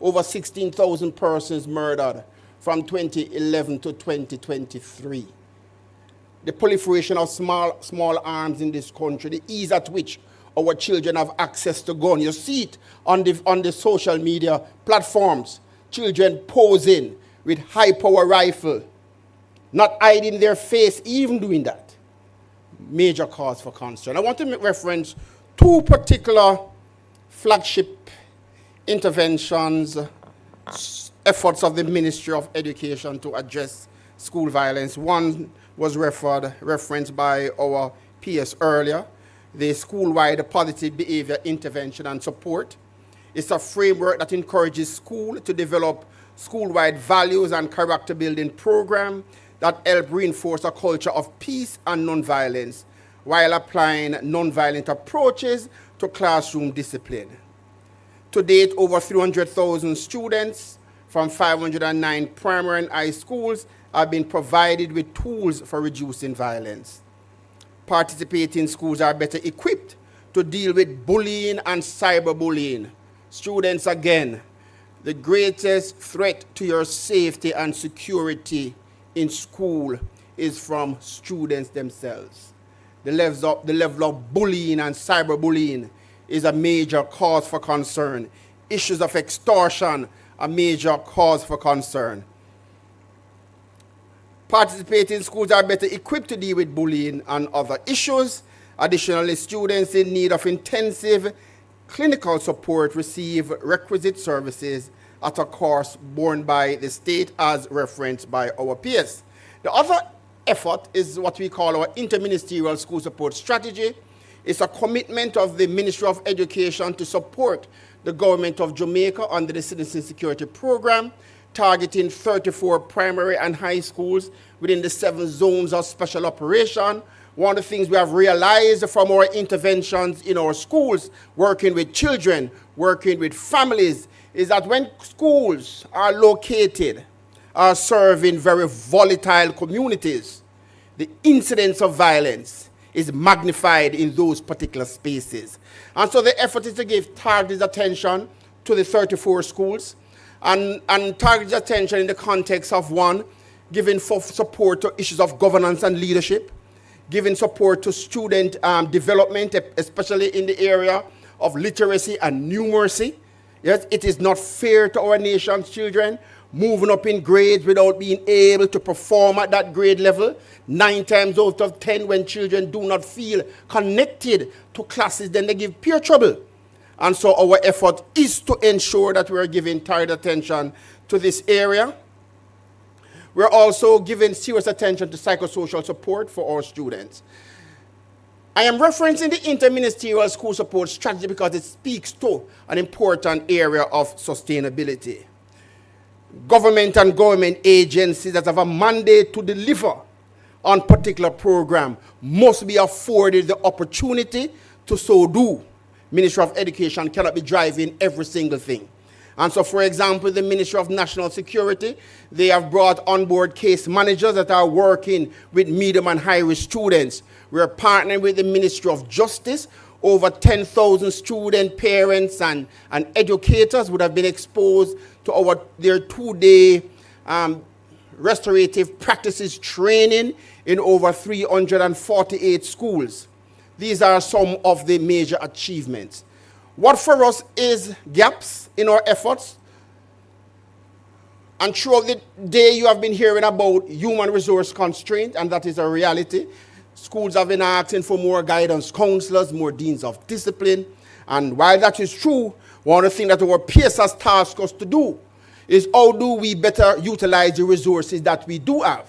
Over 16,000 persons murdered from 2011 to 2023. The proliferation of small arms in this country, the ease at which our children have access to guns. You see it on the social media platforms. Children posing with high-power rifle, not hiding their face, even doing that. Major cause for concern. I want to make reference to particular flagship interventions, efforts of the Ministry of Education to address school violence. One was referenced by our PS earlier, the school-wide positive behavior intervention and support. It's a framework that encourages school to develop school-wide values and character-building program that help reinforce a culture of peace and nonviolence while applying nonviolent approaches to classroom discipline. To date, over 300,000 students from 509 primary and high schools have been provided with tools for reducing violence. Participating schools are better equipped to deal with bullying and cyberbullying. Students, again, the greatest threat to your safety and security in school is from students themselves. The level of bullying and cyberbullying is a major cause for concern. Issues of extortion, a major cause for concern. Participating schools are better equipped to deal with bullying and other issues. Additionally, students in need of intensive clinical support receive requisite services at a cost borne by the state as referenced by our peers. The other effort is what we call our interministerial school support strategy. It's a commitment of the Ministry of Education to support the government of Jamaica under the Citizen Security Program, targeting 34 primary and high schools within the 7 zones of special operation. One of the things we have realized from our interventions in our schools, working with children, working with families, is that when schools are located, are serving very volatile communities, the incidence of violence is magnified in those particular spaces. And so the effort is to give targeted attention to the 34 schools, and targeted attention in the context of one, giving support to issues of governance and leadership, giving support to student development, especially in the area of literacy and numeracy, Yes, it is not fair to our nation's children moving up in grades without being able to perform at that grade level. 9 times out of 10, when children do not feel connected to classes, then they give peer trouble. And so our effort is to ensure that we are giving tight attention to this area. We're also giving serious attention to psychosocial support for our students. I am referencing the interministerial school support strategy because it speaks to an important area of sustainability. Government and government agencies that have a mandate to deliver on particular program must be afforded the opportunity to so do. Ministry of Education cannot be driving every single thing. And so, for example, the Ministry of National Security, they have brought on board case managers that are working with medium and high risk students. We are partnering with the Ministry of Justice. Over 10,000 student parents and educators would have been exposed to their 2-day restorative practices training in over 348 schools. These are some of the major achievements. What for us is gaps in our efforts. And throughout the day you have been hearing about human resource constraint, and that is a reality. Schools have been asking for more guidance counselors, more deans of discipline. And while that is true, one of the things that our PSS task us to do is how do we better utilize the resources that we do have.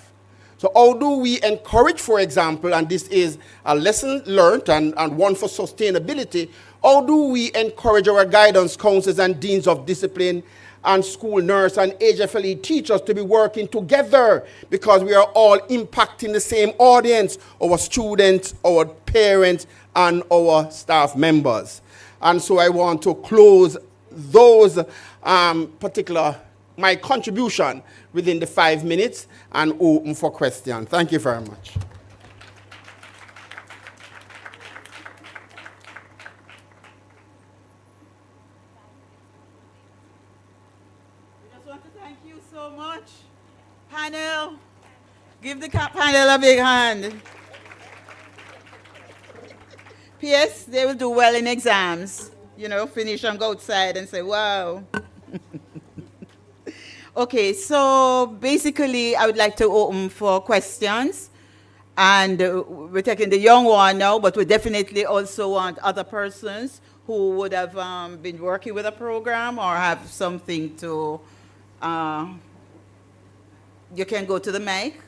So how do we encourage, for example, and this is a lesson learned and one for sustainability, how do we encourage our guidance counselors and deans of discipline and school nurse and HFLE teachers to be working together, because we are all impacting the same audience, our students, our parents, and our staff members. And so I want to close those my contribution within the 5 minutes and open for questions. Thank you very much. So much. Panel, give the panel a big hand. P.S. They will do well in exams. You know, finish and go outside and say, wow. Okay, so basically I would like to open for questions. And we're taking the young one now, but we definitely also want other persons who would have been working with a program or have something to... you can go to the mic,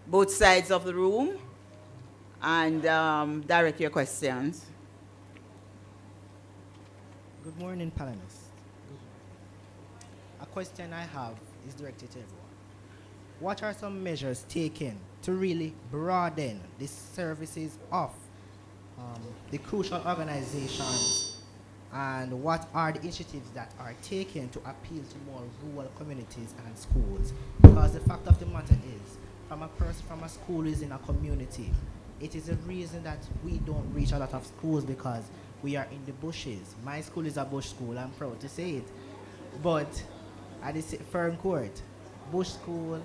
both sides of the room, and direct your questions. Good morning, panelists. A question I have is directed to everyone. What are some measures taken to really broaden the services of the crucial organizations, and what are the initiatives that are taken to appeal to more rural communities and schools? Because the fact of the matter is, from a person from a school who is in a community, it is a reason that we don't reach a lot of schools, because we are in the bushes. My school is a bush school, I'm proud to say it. But at the Fern Court, bush school.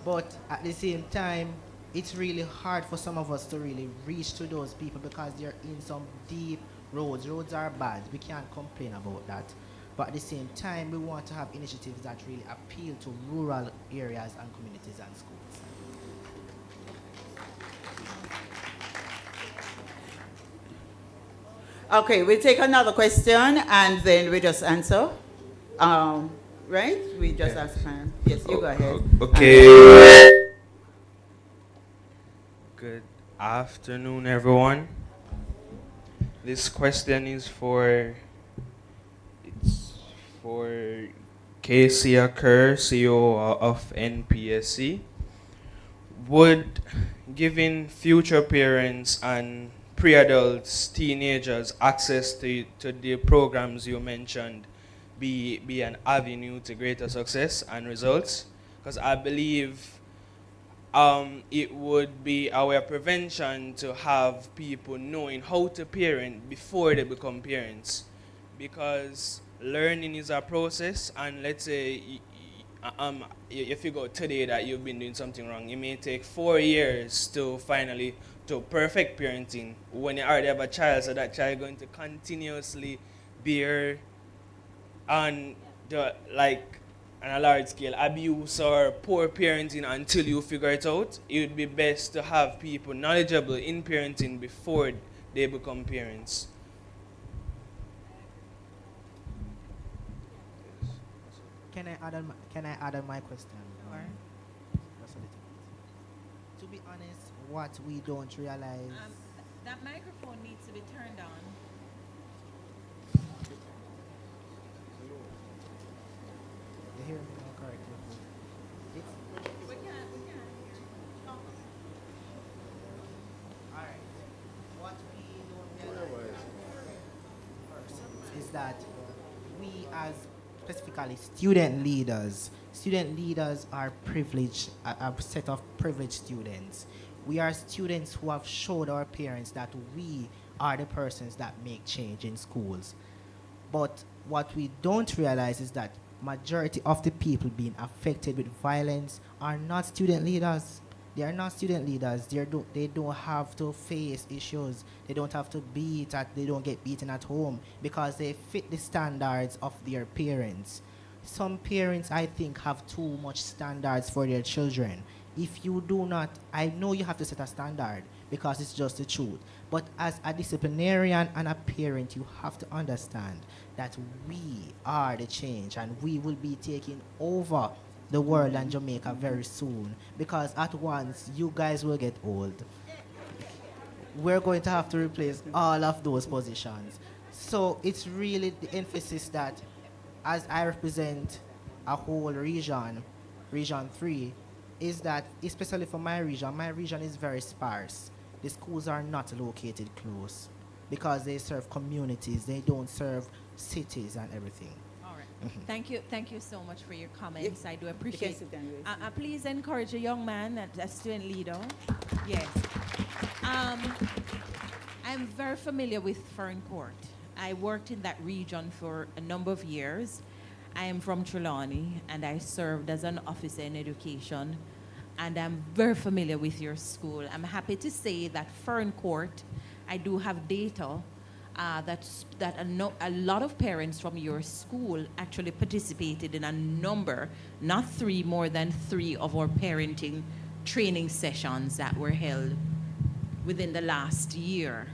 But at the same time, it's really hard for some of us to really reach to those people, because they're in some deep roads. Roads are bad. We can't complain about that. But at the same time, we want to have initiatives that really appeal to rural areas and communities and schools. Okay, we'll take another question and then we just answer. Right? We just ask him. Yes, you go ahead. Okay. Good afternoon, everyone. This question is for Casey Kerr, CEO of NPSC. Would giving future parents and pre-adults, teenagers access to the programs you mentioned be an avenue to greater success and results? Because I believe it would be our prevention to have people knowing how to parent before they become parents. Because learning is a process, and let's say if you go today that you've been doing something wrong, it may take 4 years to finally to perfect parenting when you already have a child, so that child going to continuously bear on the like on a large scale abuse or poor parenting until you figure it out. It would be best to have people knowledgeable in parenting before they become parents. Can I add on my question? Just a little bit. To be honest, what we don't realize. That microphone needs to be turned on. You hear me now correctly? We can't hear. Alright. What we don't realize first is that we as specifically student leaders are privileged, a set of privileged students. We are students who have showed our parents that we are the persons that make change in schools. But what we don't realize is that majority of the people being affected with violence are not student leaders. They are not student leaders. They don't have to face issues. They don't have to they don't get beaten at home because they fit the standards of their parents. Some parents, I think, have too much standards for their children. If you do not, I know you have to set a standard because it's just the truth. But as a disciplinarian and a parent, you have to understand that we are the change and we will be taking over the world and Jamaica very soon, because at once you guys will get old. We're going to have to replace all of those positions. So it's really the emphasis that as I represent a whole region, Region 3, is that especially for my region is very sparse. The schools are not located close because they serve communities, they don't serve cities and everything. Thank you so much for your comments. I do appreciate it. sit down, Grace. Please encourage a young man, a student leader. Yes. I'm very familiar with Fern Court. I worked in that region for a number of years. I am from Trelawney, and I served as an officer in education, and I'm very familiar with your school. I'm happy to say that Fern Court, I do have data that a lot of parents from your school actually participated in a number, not three, more than three of our parenting training sessions that were held within the last year.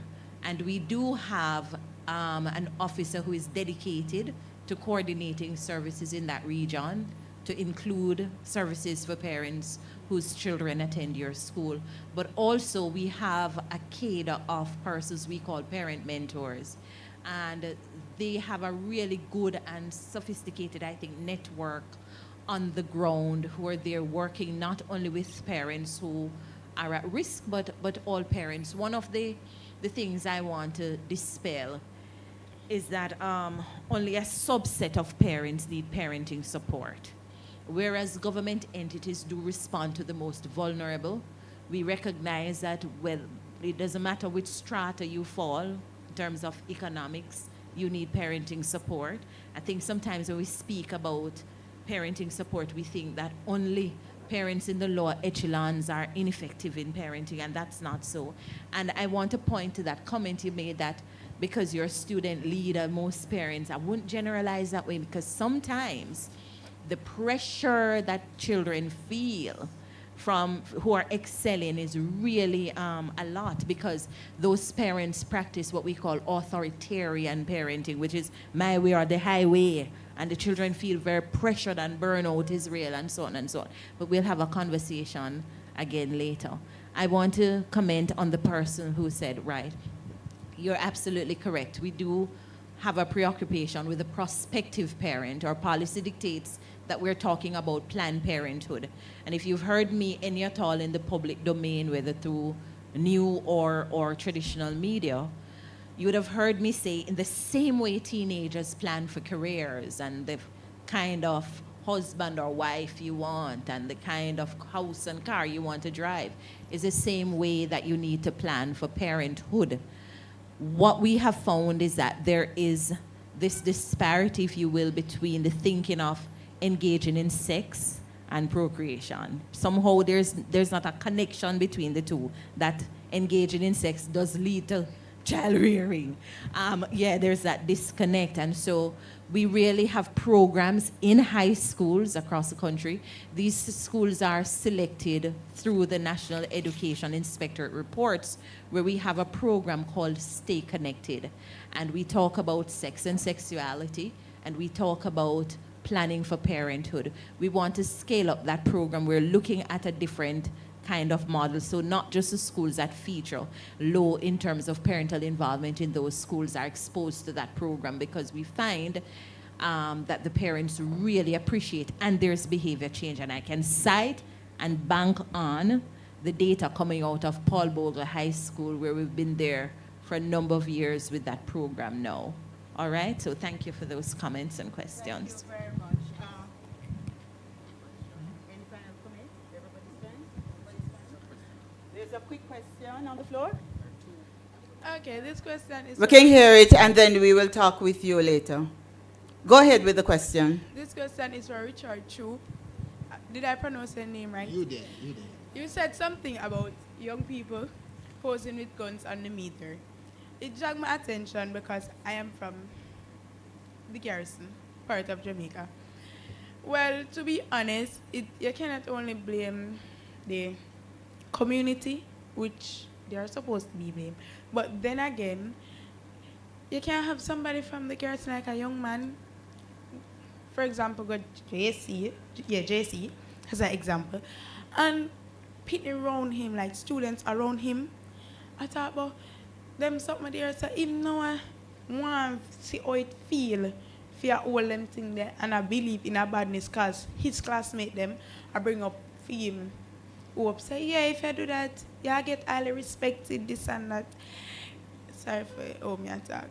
And we do have an officer who is dedicated to coordinating services in that region, to include services for parents whose children attend your school. But also we have a cadre of persons we call parent mentors. And they have a really good and sophisticated, I think, network on the ground who are there working not only with parents who are at risk, but all parents. One of the things I want to dispel is that only a subset of parents need parenting support. Whereas government entities do respond to the most vulnerable, we recognize that, well, it doesn't matter which strata you fall in terms of economics, you need parenting support. I think sometimes when we speak about parenting support, we think that only parents in the lower echelons are ineffective in parenting, and that's not so. And I want to point to that comment you made that because you're a student leader, most parents, I wouldn't generalize that way, because sometimes the pressure that children feel from who are excelling is really a lot, because those parents practice what we call authoritarian parenting, which is my way or the highway, and the children feel very pressured and burnout is real, and so on and so on. But we'll have a conversation again later. I want to comment on the person who said, right, you're absolutely correct. We do have a preoccupation with a prospective parent. Our policy dictates that we're talking about Planned Parenthood. And if you've heard me any at all in the public domain, whether through new or traditional media, you would have heard me say, in the same way teenagers plan for careers and the kind of husband or wife you want and the kind of house and car you want to drive, is the same way that you need to plan for parenthood. What we have found is that there is this disparity, if you will, between the thinking of engaging in sex and procreation. Somehow there's not a connection between the two, that engaging in sex does lead to child rearing. Yeah, there's that disconnect. And so we really have programs in high schools across the country. These schools are selected through the National Education Inspectorate reports, where we have a program called Stay Connected. And we talk about sex and sexuality, and we talk about planning for parenthood. We want to scale up that program. We're looking at a different kind of model. So not just the schools that feature low in terms of parental involvement in those schools are exposed to that program, because we find that the parents really appreciate, and there's behavior change. And I can cite and bank on the data coming out of Paul Bogle High School, where we've been there for a number of years with that program now. All right, so thank you for those comments and questions. Thank you very much. Any final comments? Everybody's fine? There's a quick question on the floor. Okay, this question is... We can hear it, and then we will talk with you later. Go ahead with the question. This question is for Richard Chu. Did I pronounce your name right? You did. You said something about young people posing with guns on the meter. It dragged my attention because I am from the Garrison, part of Jamaica. Well, to be honest, you cannot only blame the community, which they are supposed to be blamed, but then again, you can't have somebody from the Garrison, like a young man, for example, go JC, as an example, and people around him, like students around him. I thought about them something there, so even though I want to see how it feel, fear all them thing there, and I believe in a badness, because his classmate them, I bring up for him, who say, yeah, if I do that, yeah, I get highly respected, this and that. Sorry for me attack.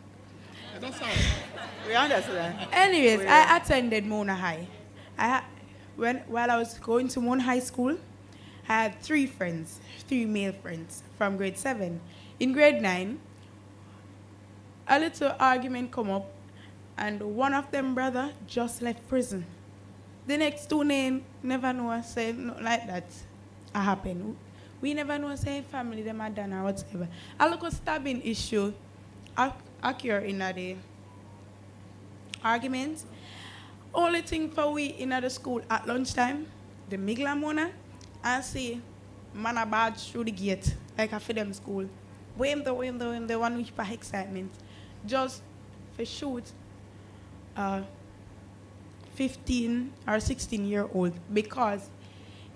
That's all. We understand. Anyways, I attended Mona High. While I was going to Mona High School, I had three male friends from grade 7. In grade 9, a little argument come up, and one of them brother just left prison. The next two name never know say nothing like that happen. We never know say family them are done or whatever. A local stabbing issue occur in the argument. Only thing for we in the school at lunchtime, the Migla Mona, and see man a badge through the gate, like a for them school. Wham the one with excitement. Just for shoot 15 or 16-year-old, because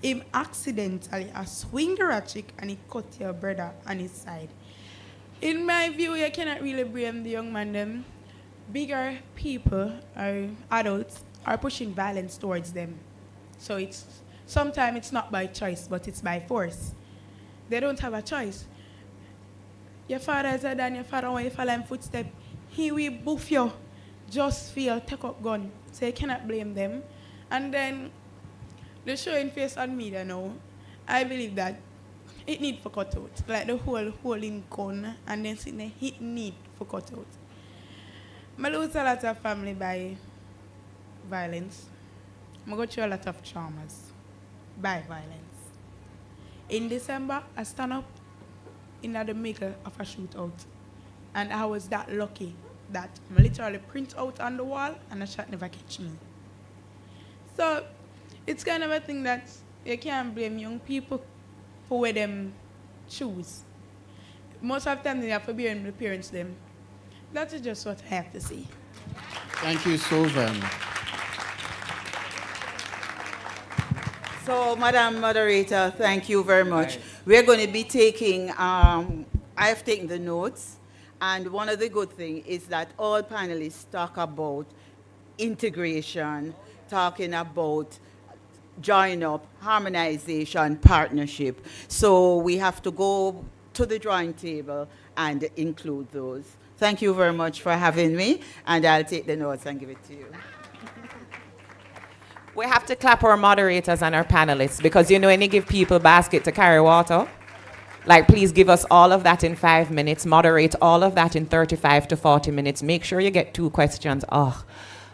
him accidentally swing the ratchet and he cut your brother on his side. In my view, you cannot really blame the young man them. Bigger people or adults are pushing violence towards them. So sometimes it's not by choice, but it's by force. They don't have a choice. Your father is dead and your father when you follow him footstep, he will boof you just for you take up gun. So you cannot blame them. And then the showing face on media now, I believe that it need for cut out. Like the whole in gun and then sitting there, it need for cut out. I lose a lot of family by violence. I go through a lot of traumas by violence. In December, I stand up in the middle of a shootout. And I was that lucky that I literally print out on the wall and the shot never catch me. So it's kind of a thing that you can't blame young people for where them choose. Most of the time they have to blame the parents them. That is just what I have to say. Thank you so very much. So, Madam Moderator, thank you very much. We're going to be taking, I have taken the notes, and one of the good things is that all panelists talk about integration, talking about join up, harmonization, partnership. So we have to go to the drawing table and include those. Thank you very much for having me, and I'll take the notes and give it to you. We have to clap our moderators and our panelists, because you know when you give people basket to carry water, like please give us all of that in 5 minutes, moderate all of that in 35 to 40 minutes. Make sure you get 2 questions.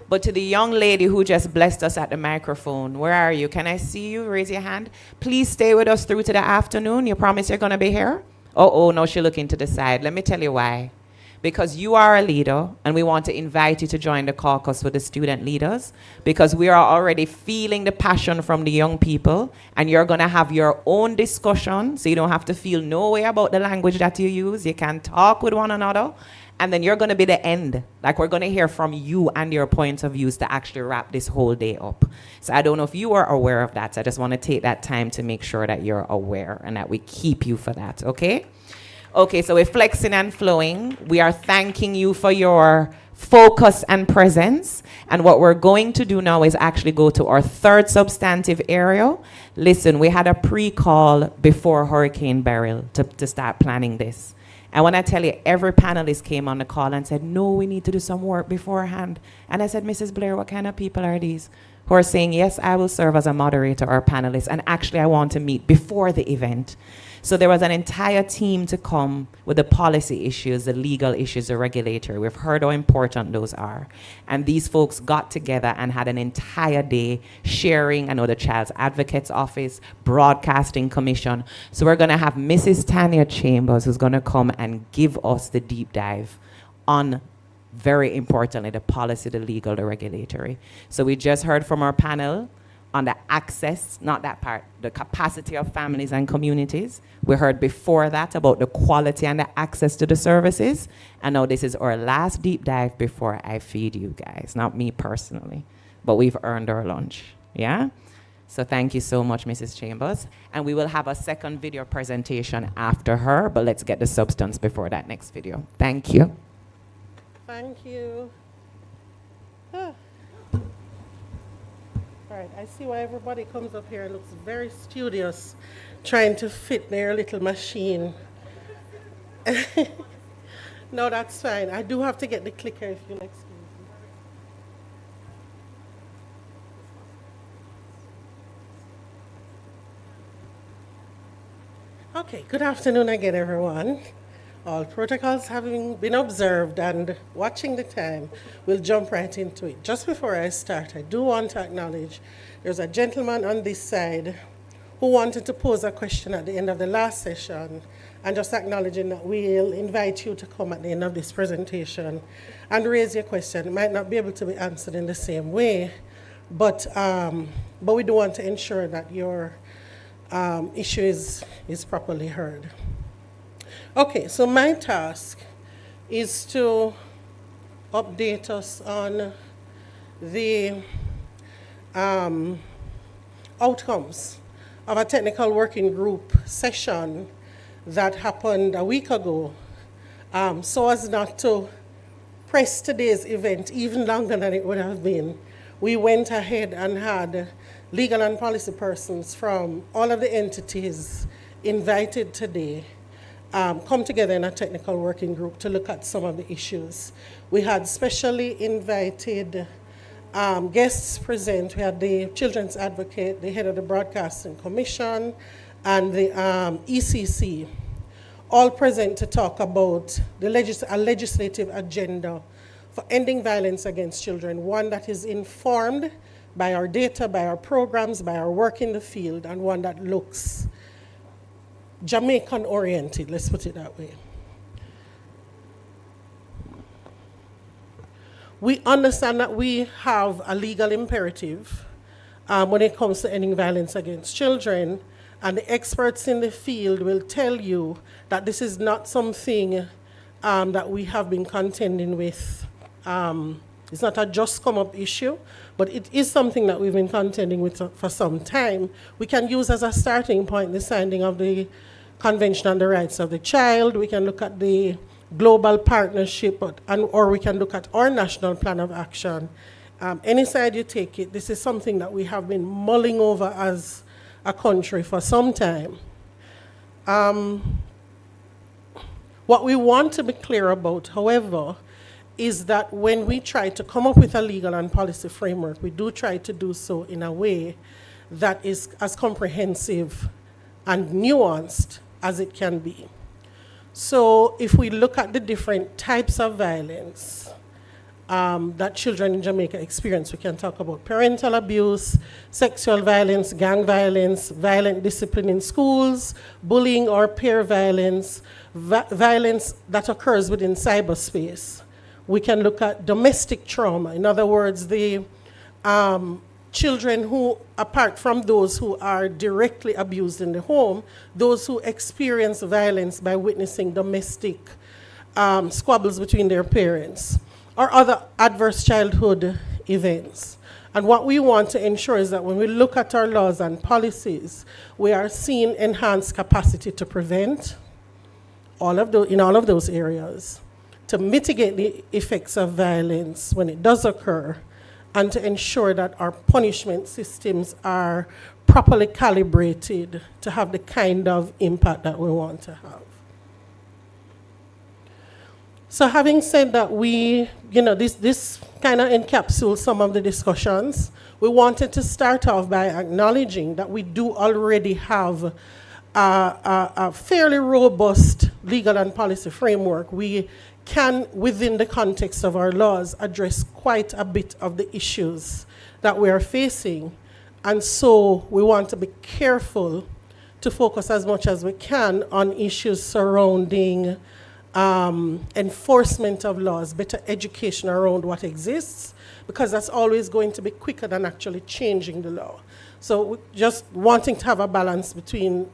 But to the young lady who just blessed us at the microphone, where are you? Can I see you? Raise your hand. Please stay with us through to the afternoon. You promise you're going to be here? Oh, no, she looking to the side. Let me tell you why. Because you are a leader, and we want to invite you to join the caucus with the student leaders, because we are already feeling the passion from the young people, and you're going to have your own discussion, so you don't have to feel no way about the language that you use. You can talk with one another, and then you're going to be the end. Like, we're going to hear from you and your points of views to actually wrap this whole day up. So I don't know if you are aware of that, so I just want to take that time to make sure that you're aware and that we keep you for that, okay? Okay, so we're flexing and flowing. We are thanking you for your focus and presence. And what we're going to do now is actually go to our third substantive area. Listen, we had a pre-call before Hurricane Beryl to start planning this. And when I tell you, every panelist came on the call and said, no, we need to do some work beforehand. And I said, Mrs. Blair, what kind of people are these who are saying, yes, I will serve as a moderator or panelist, and actually I want to meet before the event? So there was an entire team to come with the policy issues, the legal issues, the regulatory. We've heard how important those are. And these folks got together and had an entire day sharing, I know the Child's Advocate's Office, Broadcasting Commission. So we're gonna have Mrs. Tanya Chambers, who's gonna come and give us the deep dive on, very importantly, the policy, the legal, the regulatory. So we just heard from our panel on the access, not that part, the capacity of families and communities. We heard before that about the quality and the access to the services. And now this is our last deep dive before I feed you guys, not me personally, but we've earned our lunch, yeah? So thank you so much, Mrs. Chambers. And we will have a second video presentation after her, but let's get the substance before that next video. Thank you. Thank you. All right, I see why everybody comes up here and looks very studious, trying to fit their little machine. No, that's fine. I do have to get the clicker, if you'll excuse me. Okay, good afternoon again, everyone. All protocols having been observed and watching the time, we'll jump right into it. Just before I start, I do want to acknowledge there's a gentleman on this side who wanted to pose a question at the end of the last session, and just acknowledging that we'll invite you to come at the end of this presentation and raise your question. It might not be able to be answered in the same way, but we do want to ensure that your issue is properly heard. Okay, so my task is to update us on the outcomes of a technical working group session that happened a week ago, so as not to press today's event even longer than it would have been. We went ahead and had legal and policy persons from all of the entities invited today come together in a technical working group to look at some of the issues. We had specially invited guests present. We had the Children's Advocate, the head of the Broadcasting Commission, and the ECC, all present to talk about a legislative agenda for ending violence against children, one that is informed by our data, by our programs, by our work in the field, and one that looks Jamaican oriented, let's put it that way. We understand that we have a legal imperative when it comes to ending violence against children, and the experts in the field will tell you that this is not something that we have been contending with. It's not a just come up issue, but it is something that we've been contending with for some time. We can use as a starting point the signing of the Convention on the Rights of the Child. We can look at the global partnership, or we can look at our national plan of action. Any side you take it, this is something that we have been mulling over as a country for some time. What we want to be clear about, however, is that when we try to come up with a legal and policy framework, we do try to do so in a way that is as comprehensive and nuanced as it can be. So if we look at the different types of violence, that children in Jamaica experience. We can talk about parental abuse, sexual violence, gang violence, violent discipline in schools, bullying or peer violence, violence that occurs within cyberspace. We can look at domestic trauma. In other words, the children who, apart from those who are directly abused in the home, those who experience violence by witnessing domestic squabbles between their parents, or other adverse childhood events. And what we want to ensure is that when we look at our laws and policies, we are seeing enhanced capacity to prevent in all of those areas, to mitigate the effects of violence when it does occur, and to ensure that our punishment systems are properly calibrated to have the kind of impact that we want to have. So having said that, this kind of encapsulates some of the discussions. We wanted to start off by acknowledging that we do already have a fairly robust legal and policy framework. We can, within the context of our laws, address quite a bit of the issues that we are facing. And so we want to be careful to focus as much as we can on issues surrounding enforcement of laws, better education around what exists, because that's always going to be quicker than actually changing the law. So just wanting to have a balance between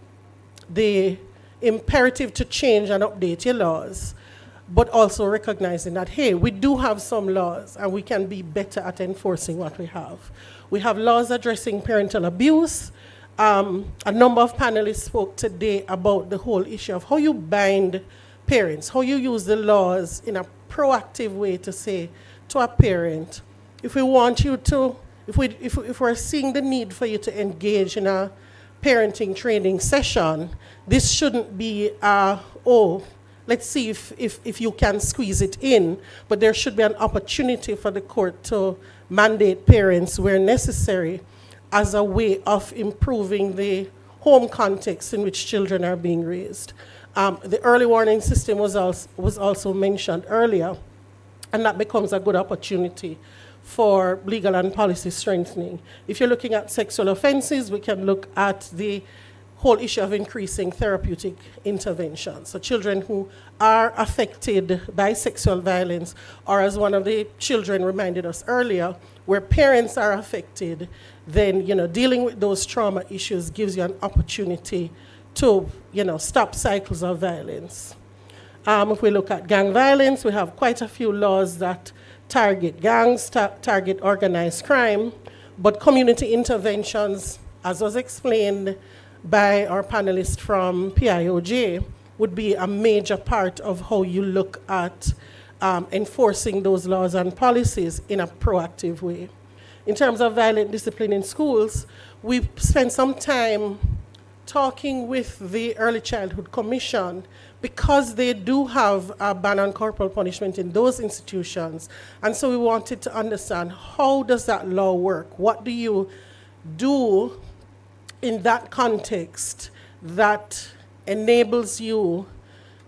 the imperative to change and update your laws, but also recognizing that, hey, we do have some laws and we can be better at enforcing what we have. We have laws addressing parental abuse. A number of panelists spoke today about the whole issue of how you bind parents, how you use the laws in a proactive way to say to a parent, if we want you to, if we're seeing the need for you to engage in a parenting training session, this shouldn't be, let's see if you can squeeze it in, but there should be an opportunity for the court to mandate parents where necessary as a way of improving the home context in which children are being raised. The early warning system was also mentioned earlier, and that becomes a good opportunity for legal and policy strengthening. If you're looking at sexual offenses, we can look at the whole issue of increasing therapeutic intervention. So children who are affected by sexual violence, or as one of the children reminded us earlier, where parents are affected, then dealing with those trauma issues gives you an opportunity to stop cycles of violence. If we look at gang violence, we have quite a few laws that target gangs, target organized crime, but community interventions, as was explained by our panelist from PIOJ, would be a major part of how you look at enforcing those laws and policies in a proactive way. In terms of violent discipline in schools, we've spent some time talking with the Early Childhood Commission, because they do have a ban on corporal punishment in those institutions. And so we wanted to understand, how does that law work? What do you do in that context that enables you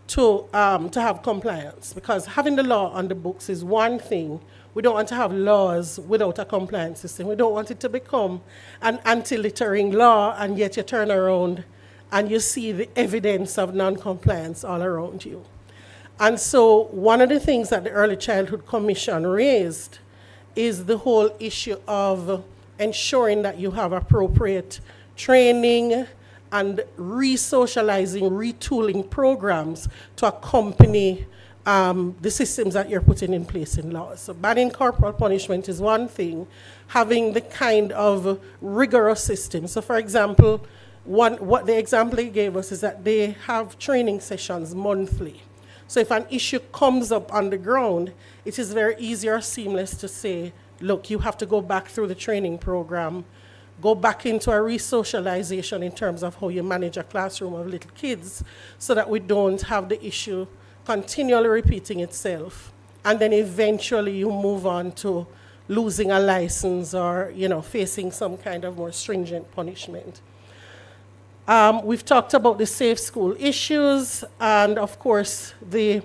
to have compliance? Because having the law on the books is one thing. We don't want to have laws without a compliance system. We don't want it to become an anti-littering law, and yet you turn around and you see the evidence of non-compliance all around you. And so one of the things that the Early Childhood Commission raised is the whole issue of ensuring that you have appropriate training and re-socializing, retooling programs to accompany the systems that you're putting in place in laws. So banning corporal punishment is one thing. Having the kind of rigorous system. So for example, what the example he gave us is that they have training sessions monthly. So if an issue comes up on the ground, it is very easy or seamless to say, look, you have to go back through the training program, go back into a re-socialization in terms of how you manage a classroom of little kids, so that we don't have the issue continually repeating itself, and then eventually you move on to losing a license or facing some kind of more stringent punishment. We've talked about the safe school issues, and of course the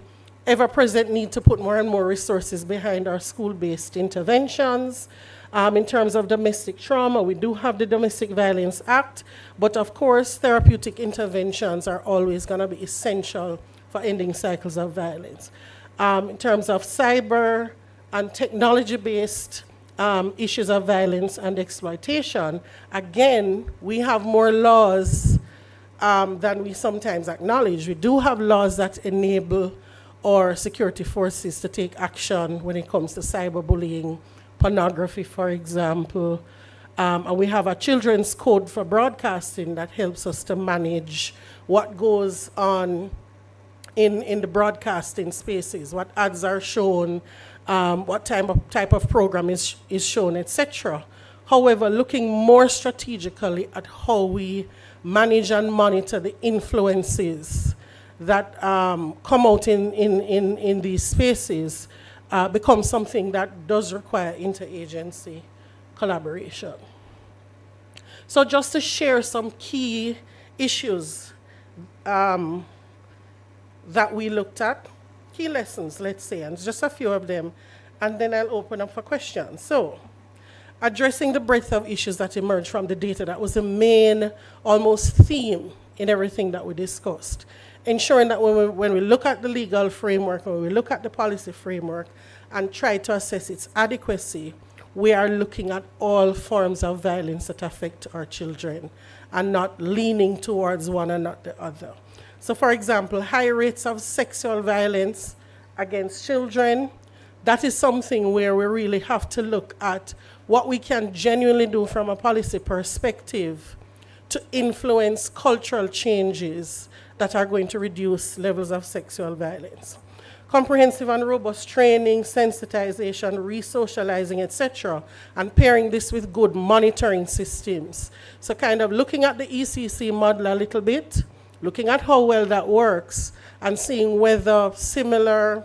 ever-present need to put more and more resources behind our school-based interventions. In terms of domestic trauma, we do have the Domestic Violence Act, but of course, therapeutic interventions are always going to be essential for ending cycles of violence. In terms of cyber and technology-based issues of violence and exploitation, again, we have more laws than we sometimes acknowledge. We do have laws that enable our security forces to take action when it comes to cyberbullying, pornography, for example. And we have a children's code for broadcasting that helps us to manage what goes on in the broadcasting spaces, what ads are shown, what type of program is shown, etc. However, looking more strategically at how we manage and monitor the influences that come out in these spaces becomes something that does require interagency collaboration. So just to share some key issues that we looked at, key lessons, let's say, and just a few of them, and then I'll open up for questions. So, addressing the breadth of issues that emerged from the data, that was the main, almost theme in everything that we discussed. Ensuring that when we look at the legal framework, when we look at the policy framework, and try to assess its adequacy, we are looking at all forms of violence that affect our children, and not leaning towards one and not the other. So for example, high rates of sexual violence against children, that is something where we really have to look at what we can genuinely do from a policy perspective to influence cultural changes that are going to reduce levels of sexual violence. Comprehensive and robust training, sensitization, re-socializing, etc., and pairing this with good monitoring systems. So kind of looking at the ECC model a little bit, looking at how well that works, and seeing whether similar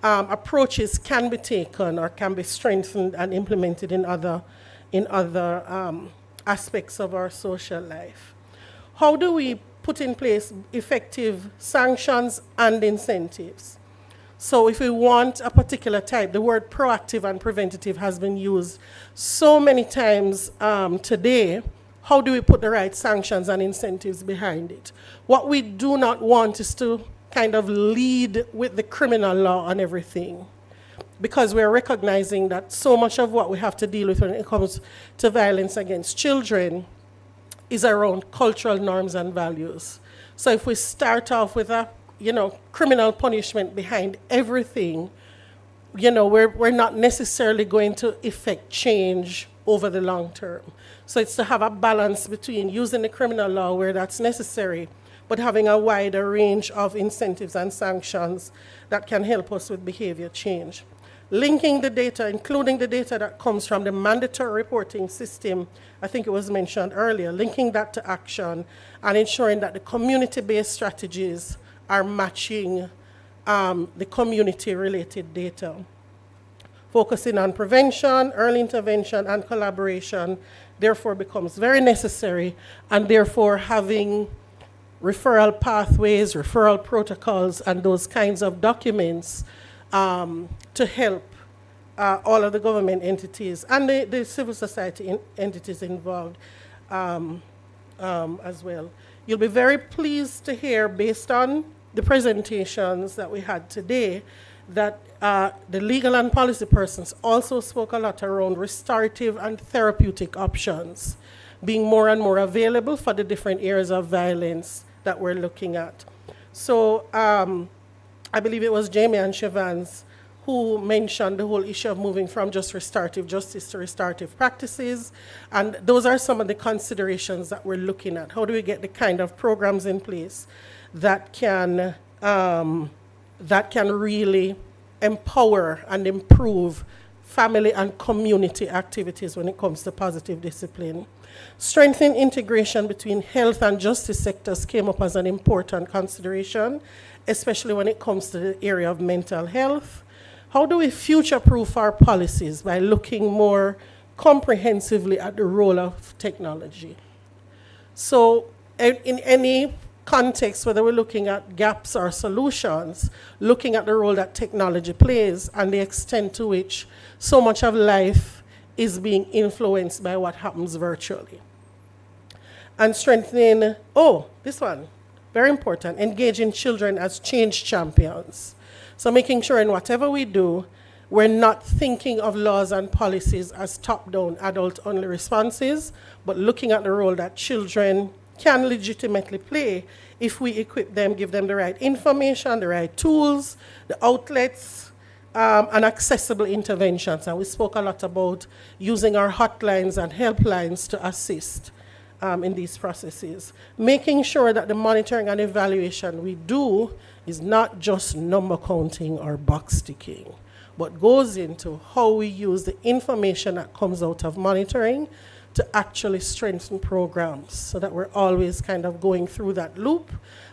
approaches can be taken or can be strengthened and implemented in other aspects of our social life. How do we put in place effective sanctions and incentives? So if we want a particular type, the word proactive and preventative has been used so many times today. How do we put the right sanctions and incentives behind it? What we do not want is to kind of lead with the criminal law on everything, because we're recognizing that so much of what we have to deal with when it comes to violence against children is around cultural norms and values. So if we start off with a criminal punishment behind everything, we're not necessarily going to effect change over the long term. So it's to have a balance between using the criminal law where that's necessary, but having a wider range of incentives and sanctions that can help us with behavior change. Linking the data, including the data that comes from the mandatory reporting system, I think it was mentioned earlier, linking that to action and ensuring that the community-based strategies are matching the community-related data. Focusing on prevention, early intervention, and collaboration, therefore becomes very necessary, and therefore having referral pathways, referral protocols, and those kinds of documents to help all of the government entities and the civil society entities involved as well. You'll be very pleased to hear, based on the presentations that we had today, that the legal and policy persons also spoke a lot around restorative and therapeutic options being more and more available for the different areas of violence that we're looking at. So I believe it was Jamie and Siobhan's who mentioned the whole issue of moving from just restorative justice to restorative practices. And those are some of the considerations that we're looking at. How do we get the kind of programs in place that can really empower and improve family and community activities when it comes to positive discipline? Strengthening integration between health and justice sectors came up as an important consideration, especially when it comes to the area of mental health. How do we future-proof our policies? By looking more comprehensively at the role of technology. So in any context, whether we're looking at gaps or solutions, looking at the role that technology plays and the extent to which so much of life is being influenced by what happens virtually. And strengthening, this one, very important, engaging children as change champions. So making sure in whatever we do, we're not thinking of laws and policies as top-down adult-only responses, but looking at the role that children can legitimately play if we equip them, give them the right information, the right tools, the outlets, and accessible interventions. And we spoke a lot about using our hotlines and helplines to assist in these processes. Making sure that the monitoring and evaluation we do is not just number counting or box ticking, but goes into how we use the information that comes out of monitoring to actually strengthen programs so that we're always kind of going through that loop.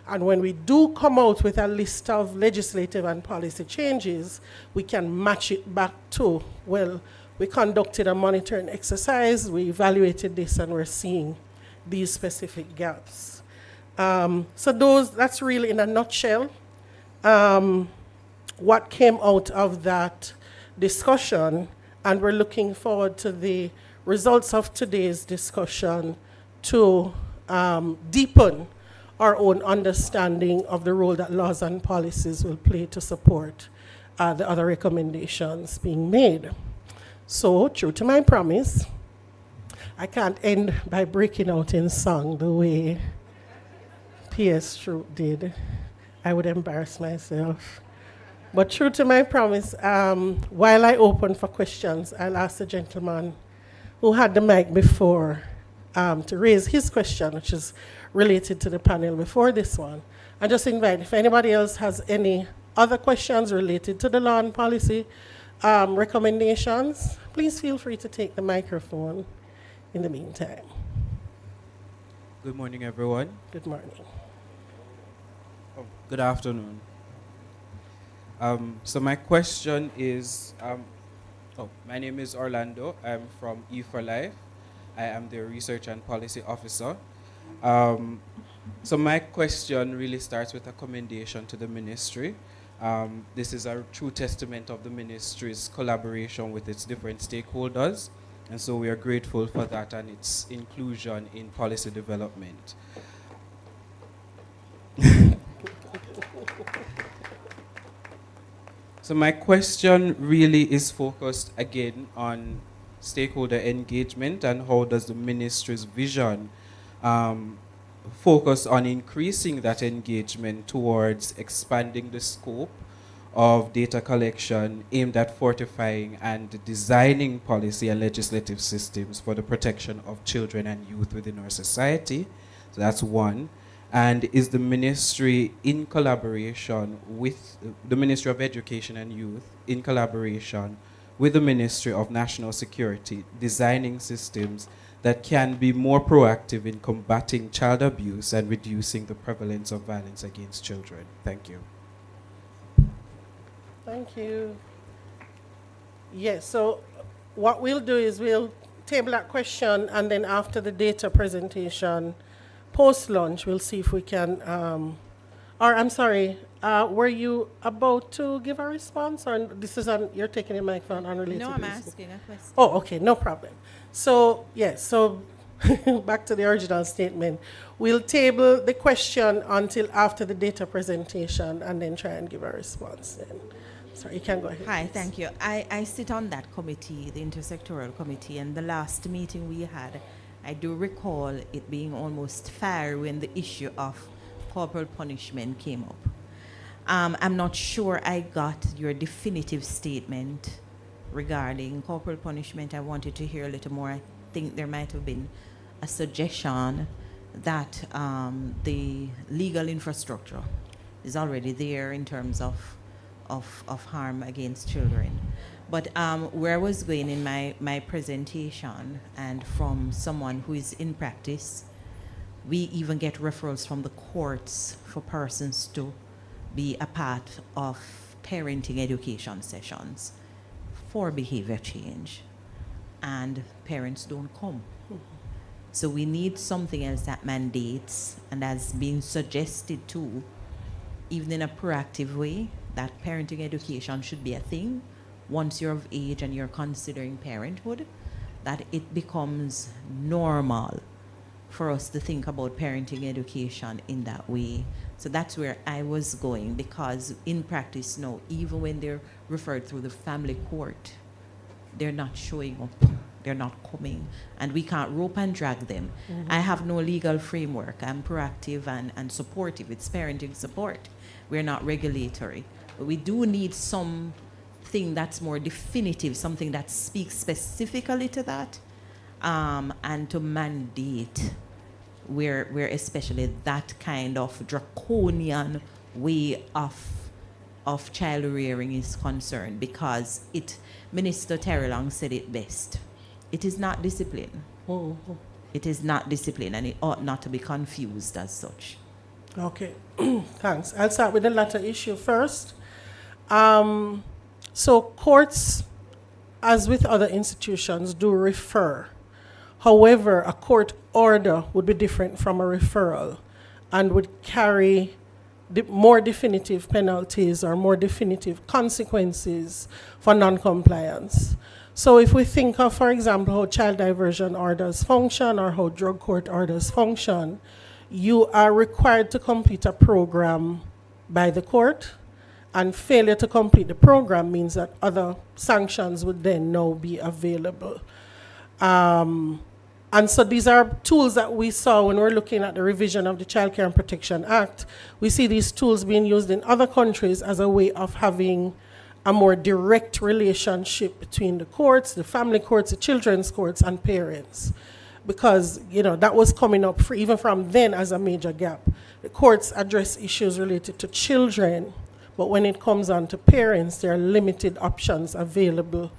And when we do come out with a list of legislative and policy changes, we can match it back to, well, we conducted a monitoring exercise, we evaluated this, and we're seeing these specific gaps. So that's really in a nutshell what came out of that discussion, and we're looking forward to the results of today's discussion to deepen our own understanding of the role that laws and policies will play to support the other recommendations being made. So, true to my promise, I can't end by breaking out in song the way P.S. Truth did. I would embarrass myself. But true to my promise, while I open for questions, I'll ask the gentleman who had the mic before to raise his question, which is related to the panel before this one. I just invite, if anybody else has any other questions related to the law and policy recommendations, please feel free to take the microphone in the meantime. Good morning, everyone. Good morning. Good afternoon. So my question is, my name is Orlando. I'm from E4Life. I am the Research and Policy Officer. So my question really starts with a commendation to the ministry. This is a true testament of the ministry's collaboration with its different stakeholders. And so we are grateful for that and its inclusion in policy development. So my question really is focused again on stakeholder engagement and how does the ministry's vision focus on increasing that engagement towards expanding the scope of data collection aimed at fortifying and designing policy and legislative systems for the protection of children and youth within our society. So that's one. And is the ministry in collaboration with the Ministry of Education and Youth, in collaboration with the Ministry of National Security, designing systems that can be more proactive in combating child abuse and reducing the prevalence of violence against children? Thank you. Thank you. Yes, so what we'll do is we'll table that question, and then after the data presentation, post-lunch, we'll see if we can, were you about to give a response, or this is you're taking a microphone unrelated? No, I'm to asking a question. Oh, okay, no problem. So, yes, so back to the original statement. We'll table the question until after the data presentation and then try and give a response then. Sorry, you can go ahead. Hi, please. thank you. I sit on that committee, the intersectoral committee, and the last meeting we had, I do recall it being almost fair when the issue of corporal punishment came up. I'm not sure I got your definitive statement regarding corporal punishment. I wanted to hear a little more. I think there might have been a suggestion that the legal infrastructure is already there in terms of harm against children. But where I was going in my presentation, and from someone who is in practice, we even get referrals from the courts for persons to be a part of parenting education sessions for behavior change, and parents don't come. So we need something else that mandates and has been suggested too, even in a proactive way, that parenting education should be a thing once you're of age and you're considering parenthood, that it becomes normal for us to think about parenting education in that way. So that's where I was going, because in practice now, even when they're referred through the family court, they're not showing up, they're not coming, and we can't rope and drag them. Mhm. I have no legal framework. I'm proactive and supportive. It's parenting support. We're not regulatory. But we do need something that's more definitive, something that speaks specifically to that, and to mandate where especially that kind of draconian way of child rearing is concerned, because Minister Terrelong said it best. It is not discipline. Mhm. It is not discipline, and it ought not to be confused as such. Okay, thanks. I'll start with the latter issue first. So courts, as with other institutions, do refer. However, a court order would be different from a referral and would carry more definitive penalties or more definitive consequences for non-compliance. So if we think of, for example, how child diversion orders function or how drug court orders function, you are required to complete a program by the court, and failure to complete the program means that other sanctions would then now be available. And so these are tools that we saw when we're looking at the revision of the Child Care and Protection Act. We see these tools being used in other countries as a way of having a more direct relationship between the courts, the family courts, the children's courts, and parents. Because, that was coming up even from then as a major gap. The courts address issues related to children, but when it comes on to parents, there are limited options available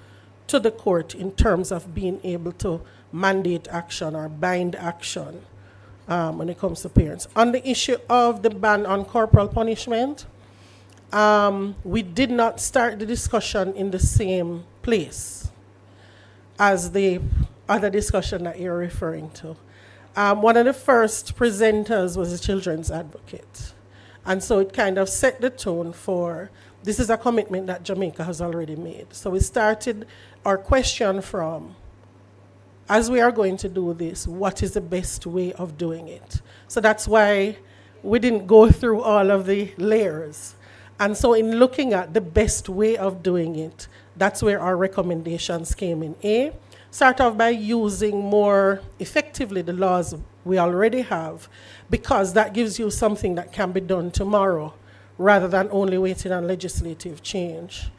to the court in terms of being able to mandate action or bind action when it comes to parents. On the issue of the ban on corporal punishment, we did not start the discussion in the same place as the other discussion that you're referring to. One of the first presenters was a children's advocate. And so it kind of set the tone for, this is a commitment that Jamaica has already made. So we started our question from, as we are going to do this, what is the best way of doing it? So that's why we didn't go through all of the layers. And so in looking at the best way of doing it, that's where our recommendations came in. Start off by using more effectively the laws we already have, because that gives you something that can be done tomorrow rather than only waiting on legislative change.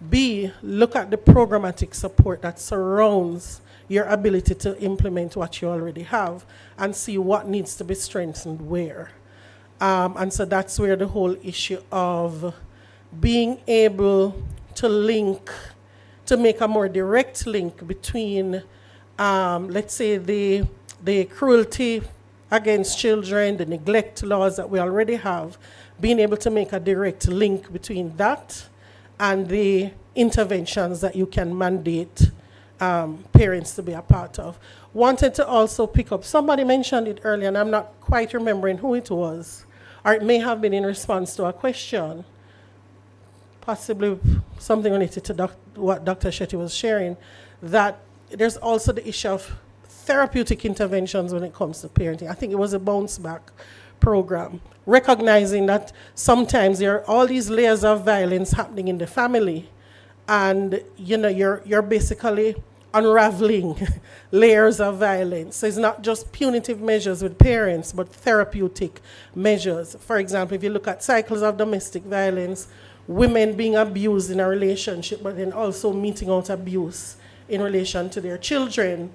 B, look at the programmatic support that surrounds your ability to implement what you already have and see what needs to be strengthened where. And so that's where the whole issue of being able to link, to make a more direct link between, let's say, the cruelty against children, the neglect laws that we already have, being able to make a direct link between that and the interventions that you can mandate parents to be a part of. Wanted to also pick up, somebody mentioned it earlier, and I'm not quite remembering who it was, or it may have been in response to a question, possibly something related to what Dr. Shetty was sharing, that there's also the issue of therapeutic interventions when it comes to parenting. I think it was a bounce back program, recognizing that sometimes there are all these layers of violence happening in the family, and you're basically unraveling layers of violence. So it's not just punitive measures with parents, but therapeutic measures. For example, if you look at cycles of domestic violence, women being abused in a relationship, but then also meting out abuse in relation to their children,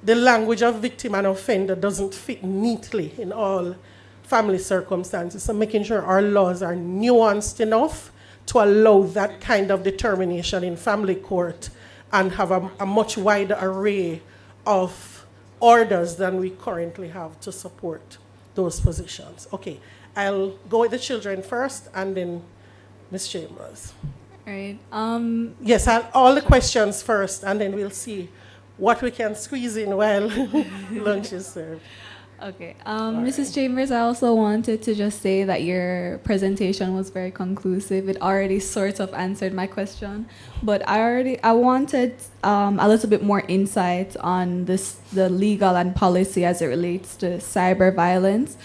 the language of victim and offender doesn't fit neatly in all family circumstances. So making sure our laws are nuanced enough to allow that kind of determination in family court and have a much wider array of orders than we currently have to support those positions. Okay, I'll go with the children first and then Ms. Chambers. Right. Yes, all the questions first, and then we'll see what we can squeeze in while lunch is served. Okay. Mrs. Chambers, I also wanted to just say that your presentation was very conclusive. It already sort of answered my question, but I wanted a little bit more insight on the legal and policy as it relates to cyber violence.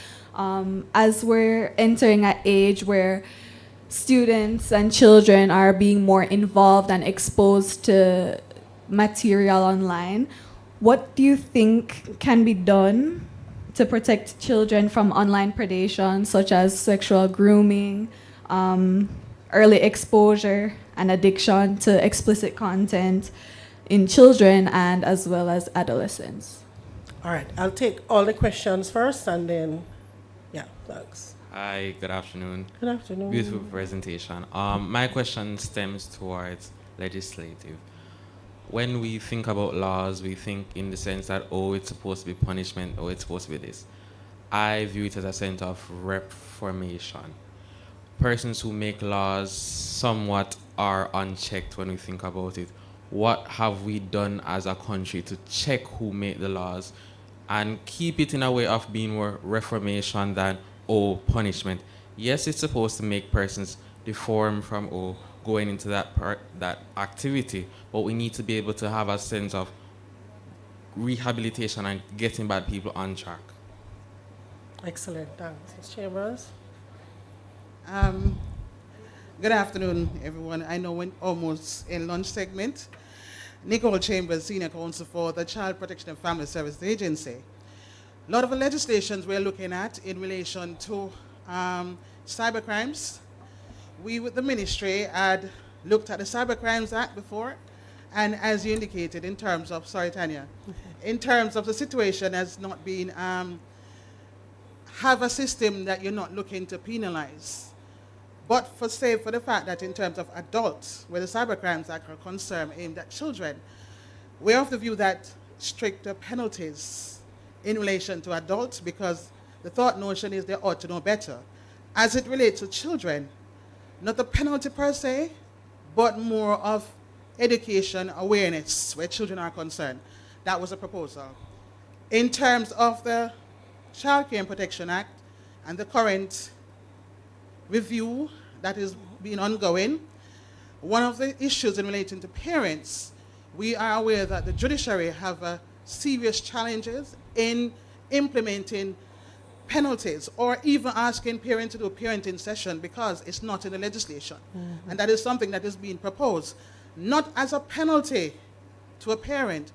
As we're entering an age where students and children are being more involved and exposed to material online, what do you think can be done to protect children from online predation, such as sexual grooming, early exposure, and addiction to explicit content in children and as well as adolescents? All right, I'll take all the questions first and then, yeah, thanks. Hi, good afternoon. Good afternoon. Beautiful presentation. My question stems towards legislative. When we think about laws, we think in the sense that, oh, it's supposed to be punishment, or it's supposed to be this. I view it as a sense of reformation. Persons who make laws somewhat are unchecked when we think about it. What have we done as a country to check who make the laws and keep it in a way of being more reformation than, oh, punishment? Yes, it's supposed to make persons deform from, oh, going into that activity, but we need to be able to have a sense of rehabilitation and getting bad people on track. Excellent, thanks. Ms. Chambers? Good afternoon, everyone. I know we're almost in lunch segment. Nicole Chambers, Senior Counsel for the Child Protection and Family Services Agency. A lot of the legislations we're looking at in relation to cyber crimes. We with the ministry had looked at the Cyber Crimes Act before, and as you indicated, in terms of, sorry Tanya, in terms of the situation has not been, have a system that you're not looking to penalize. But for the fact that in terms of adults, where the Cyber Crimes Act are concerned aimed at children, we're of the view that stricter penalties in relation to adults, because the thought notion is they ought to know better. As it relates to children, not the penalty per se, but more of education awareness where children are concerned. That was a proposal. In terms of the Child Care and Protection Act and the current review that is being ongoing, one of the issues in relating to parents, we are aware that the judiciary have serious challenges in implementing penalties or even asking parents to do a parenting session because it's not in the legislation. Mm-hmm. And that is something that is being proposed, not as a penalty to a parent,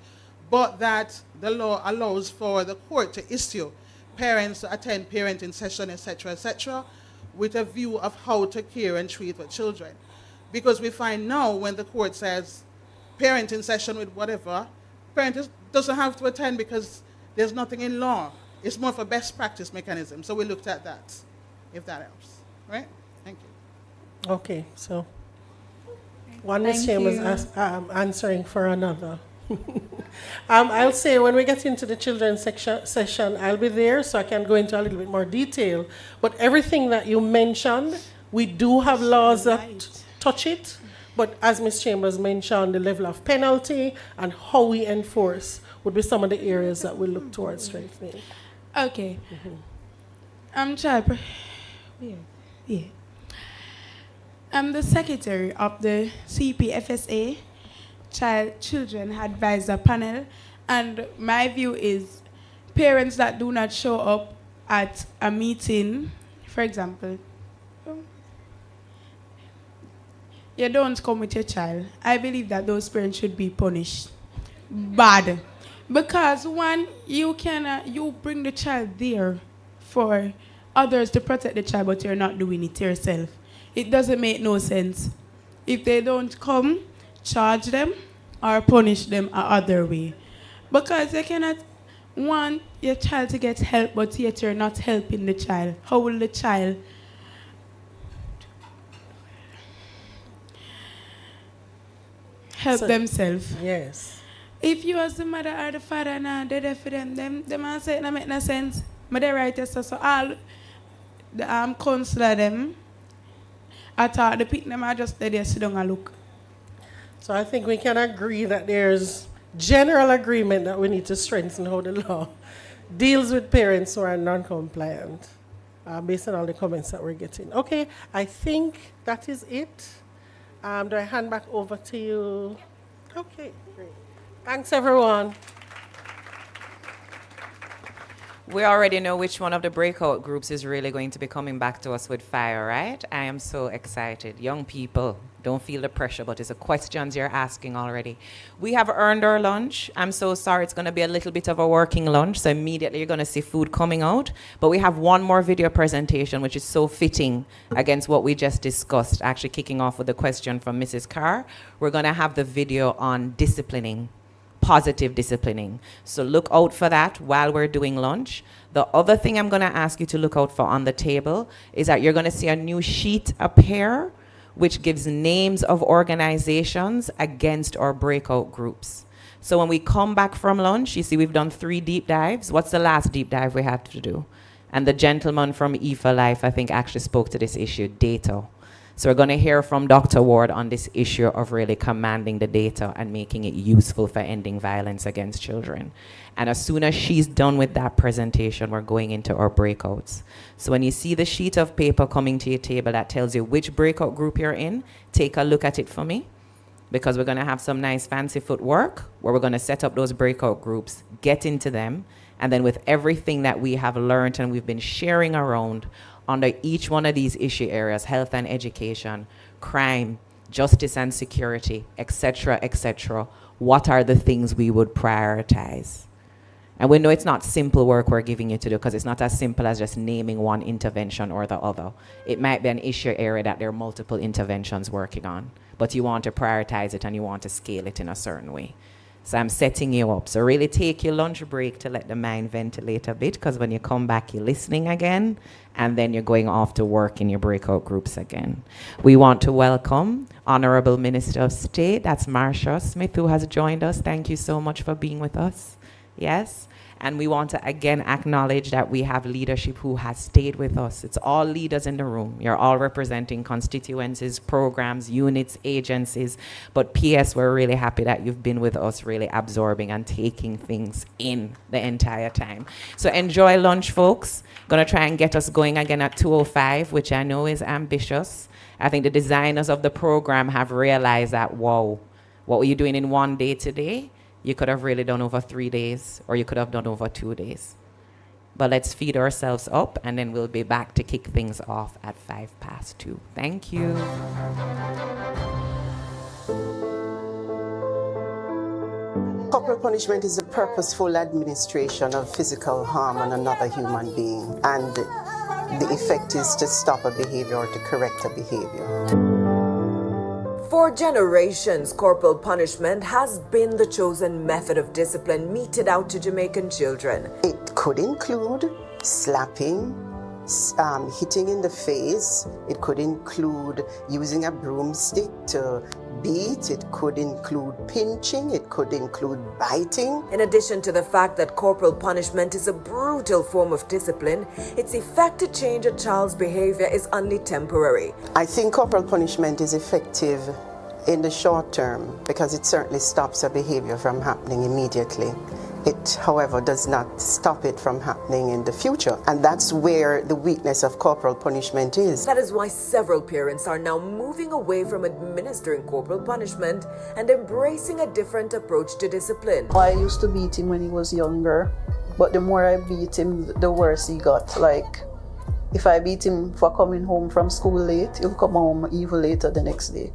but that the law allows for the court to issue parents to attend parenting session, etc., with a view of how to care and treat the children. Because we find now when the court says parenting session with whatever, parent doesn't have to attend because there's nothing in law. It's more of a best practice mechanism. So we looked at that, if that helps. Right? Thank you. Okay, so one Ms. Chambers answering for another. I'll say when we get into the children's session, I'll be there so I can go into a little bit more detail. But everything that you mentioned, we do have laws that touch it. But as Ms. Chambers mentioned, the level of penalty and how we enforce would be some of the areas that we look towards strengthening. Okay. I'm I'm the secretary of the CPFSA Children Advisor Panel, and my view is parents that do not show up at a meeting, for example, you don't come with your child. I believe that those parents should be punished bad. Because one, you bring the child there for others to protect the child, but you're not doing it yourself. It doesn't make no sense. If they don't come, charge them or punish them a other way. Because you cannot want your child to get help, but yet you're not helping the child. How will the child help themselves? Yes. If you as the mother or the father now they're there for them I say it make no sense. But they write this so all the counselor them I the pick them are just there sit down and look. So I think we can agree that there's general agreement that we need to strengthen how the law deals with parents who are non-compliant, based on all the comments that we're getting. Okay, I think that is it. Do I hand back over to you? Okay, great. Thanks, everyone. We already know which one of the breakout groups is really going to be coming back to us with fire, right? I am so excited. Young people, don't feel the pressure, but it's the questions you're asking already. We have earned our lunch. I'm so sorry, it's going to be a little bit of a working lunch, so immediately you're going to see food coming out. But we have one more video presentation, which is so fitting against what we just discussed, actually kicking off with the question from Mrs. Carr. We're going to have the video on disciplining. Positive disciplining. So look out for that while we're doing lunch. The other thing I'm going to ask you to look out for on the table is that you're going to see a new sheet appear, which gives names of organizations against our breakout groups. So when we come back from lunch, you see we've done 3 deep dives. What's the last deep dive we had to do? And the gentleman from E4 Life, I think, actually spoke to this issue, data. So we're going to hear from Dr. Ward on this issue of really commanding the data and making it useful for ending violence against children. And as soon as she's done with that presentation, we're going into our breakouts. So when you see the sheet of paper coming to your table that tells you which breakout group you're in, take a look at it for me, because we're going to have some nice fancy footwork where we're going to set up those breakout groups, get into them, and then with everything that we have learned and we've been sharing around under each one of these issue areas, health and education, crime, justice and security, etc., what are the things we would prioritize? And we know it's not simple work we're giving you to do, because it's not as simple as just naming one intervention or the other. It might be an issue area that there are multiple interventions working on, but you want to prioritize it and you want to scale it in a certain way. So I'm setting you up. So really take your lunch break to let the mind ventilate a bit, because when you come back, you're listening again, and then you're going off to work in your breakout groups again. We want to welcome Honorable Minister of State, that's Marcia Smith, who has joined us. Thank you so much for being with us. Yes. And we want to again acknowledge that we have leadership who has stayed with us. It's all leaders in the room. You're all representing constituencies, programs, units, agencies. But PS, we're really happy that you've been with us, really absorbing and taking things in the entire time. So enjoy lunch, folks. Gonna try and get us going again at 2:05, which I know is ambitious. I think the designers of the program have realized that, whoa, what were you doing in one day today? You could have really done over 3 days, or you could have done over 2 days. But let's feed ourselves up, and then we'll be back to kick things off at 2:05. Thank you. Corporal punishment is the purposeful administration of physical harm on another human being, and the effect is to stop a behavior or to correct a behavior. For generations, corporal punishment has been the chosen method of discipline meted out to Jamaican children. It could include slapping, hitting in the face. It could include using a broomstick to beat. It could include pinching. It could include biting. In addition to the fact that corporal punishment is a brutal form of discipline, its effect to change a child's behavior is only temporary. I think corporal punishment is effective in the short term because it certainly stops a behavior from happening immediately. It, however, does not stop it from happening in the future. And that's where the weakness of corporal punishment is. That is why several parents are now moving away from administering corporal punishment and embracing a different approach to discipline. I used to beat him when he was younger, but the more I beat him, the worse he got. Like, if I beat him for coming home from school late, he'll come home even later the next day.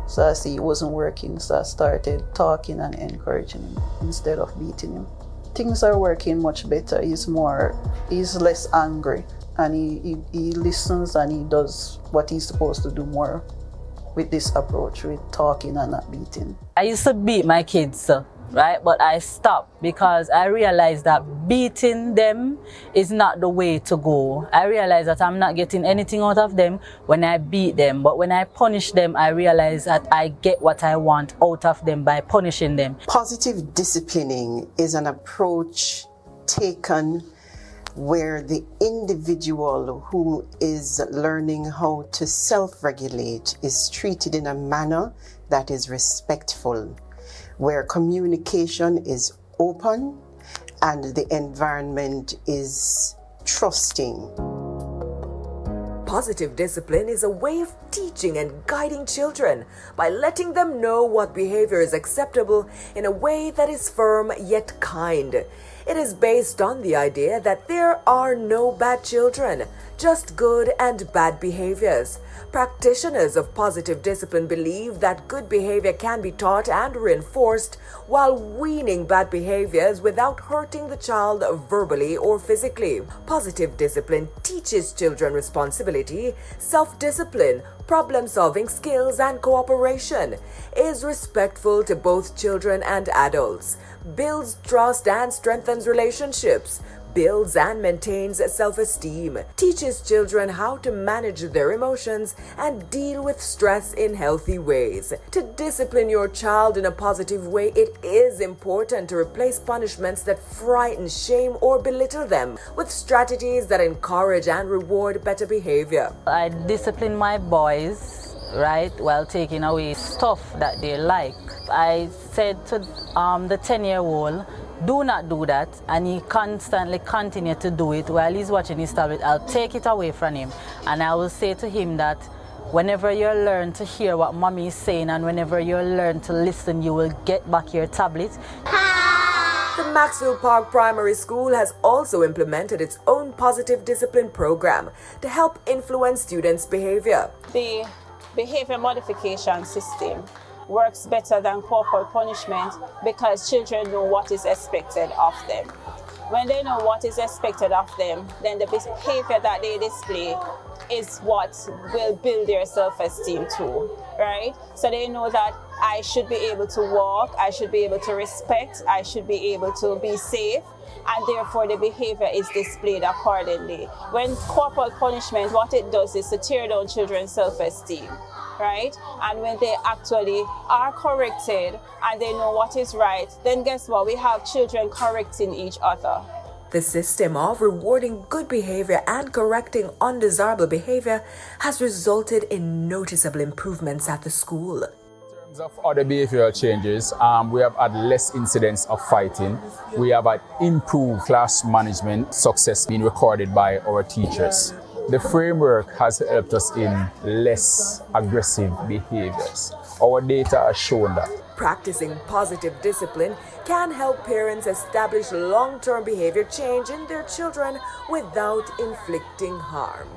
So I see it wasn't working, so I started talking and encouraging him instead of beating him. Things are working much better. He's less angry, and he listens and he does what he's supposed to do more with this approach, with talking and not beating. I used to beat my kids, right? But I stopped because I realized that beating them is not the way to go. I realized that I'm not getting anything out of them when I beat them. But when I punish them, I realize that I get what I want out of them by punishing them. Positive disciplining is an approach taken where the individual who is learning how to self-regulate is treated in a manner that is respectful, where communication is open and the environment is trusting. Positive discipline is a way of teaching and guiding children by letting them know what behavior is acceptable in a way that is firm yet kind. It is based on the idea that there are no bad children, just good and bad behaviors. Practitioners of positive discipline believe that good behavior can be taught and reinforced while weaning bad behaviors without hurting the child verbally or physically. Positive discipline teaches children responsibility, self-discipline, problem-solving skills, and cooperation, is respectful to both children and adults, builds trust and strengthens relationships, builds and maintains self-esteem, teaches children how to manage their emotions and deal with stress in healthy ways. To discipline your child in a positive way, it is important to replace punishments that frighten, shame, or belittle them with strategies that encourage and reward better behavior. I discipline my boys, right, while taking away stuff that they like. I said to the 10-year-old, do not do that, and he constantly continued to do it while he's watching his tablet. I'll take it away from him, and I will say to him that whenever you learn to hear what mommy is saying and whenever you learn to listen, you will get back your tablet. The Maxwell Park Primary School has also implemented its own positive discipline program to help influence students' behavior. The behavior modification system works better than corporal punishment because children know what is expected of them. When they know what is expected of them, then the behavior that they display is what will build their self-esteem too, right? So they know that I should be able to walk, I should be able to respect, I should be able to be safe, and therefore the behavior is displayed accordingly. When corporal punishment, what it does is to tear down children's self-esteem, right? And when they actually are corrected and they know what is right, then guess what? We have children correcting each other. The system of rewarding good behavior and correcting undesirable behavior has resulted in noticeable improvements at the school. In terms of other behavioral changes, we have had less incidents of fighting. We have had improved class management success being recorded by our teachers. The framework has helped us in less aggressive behaviors. Our data has shown that. Practicing positive discipline can help parents establish long-term behavior change in their children without inflicting harm.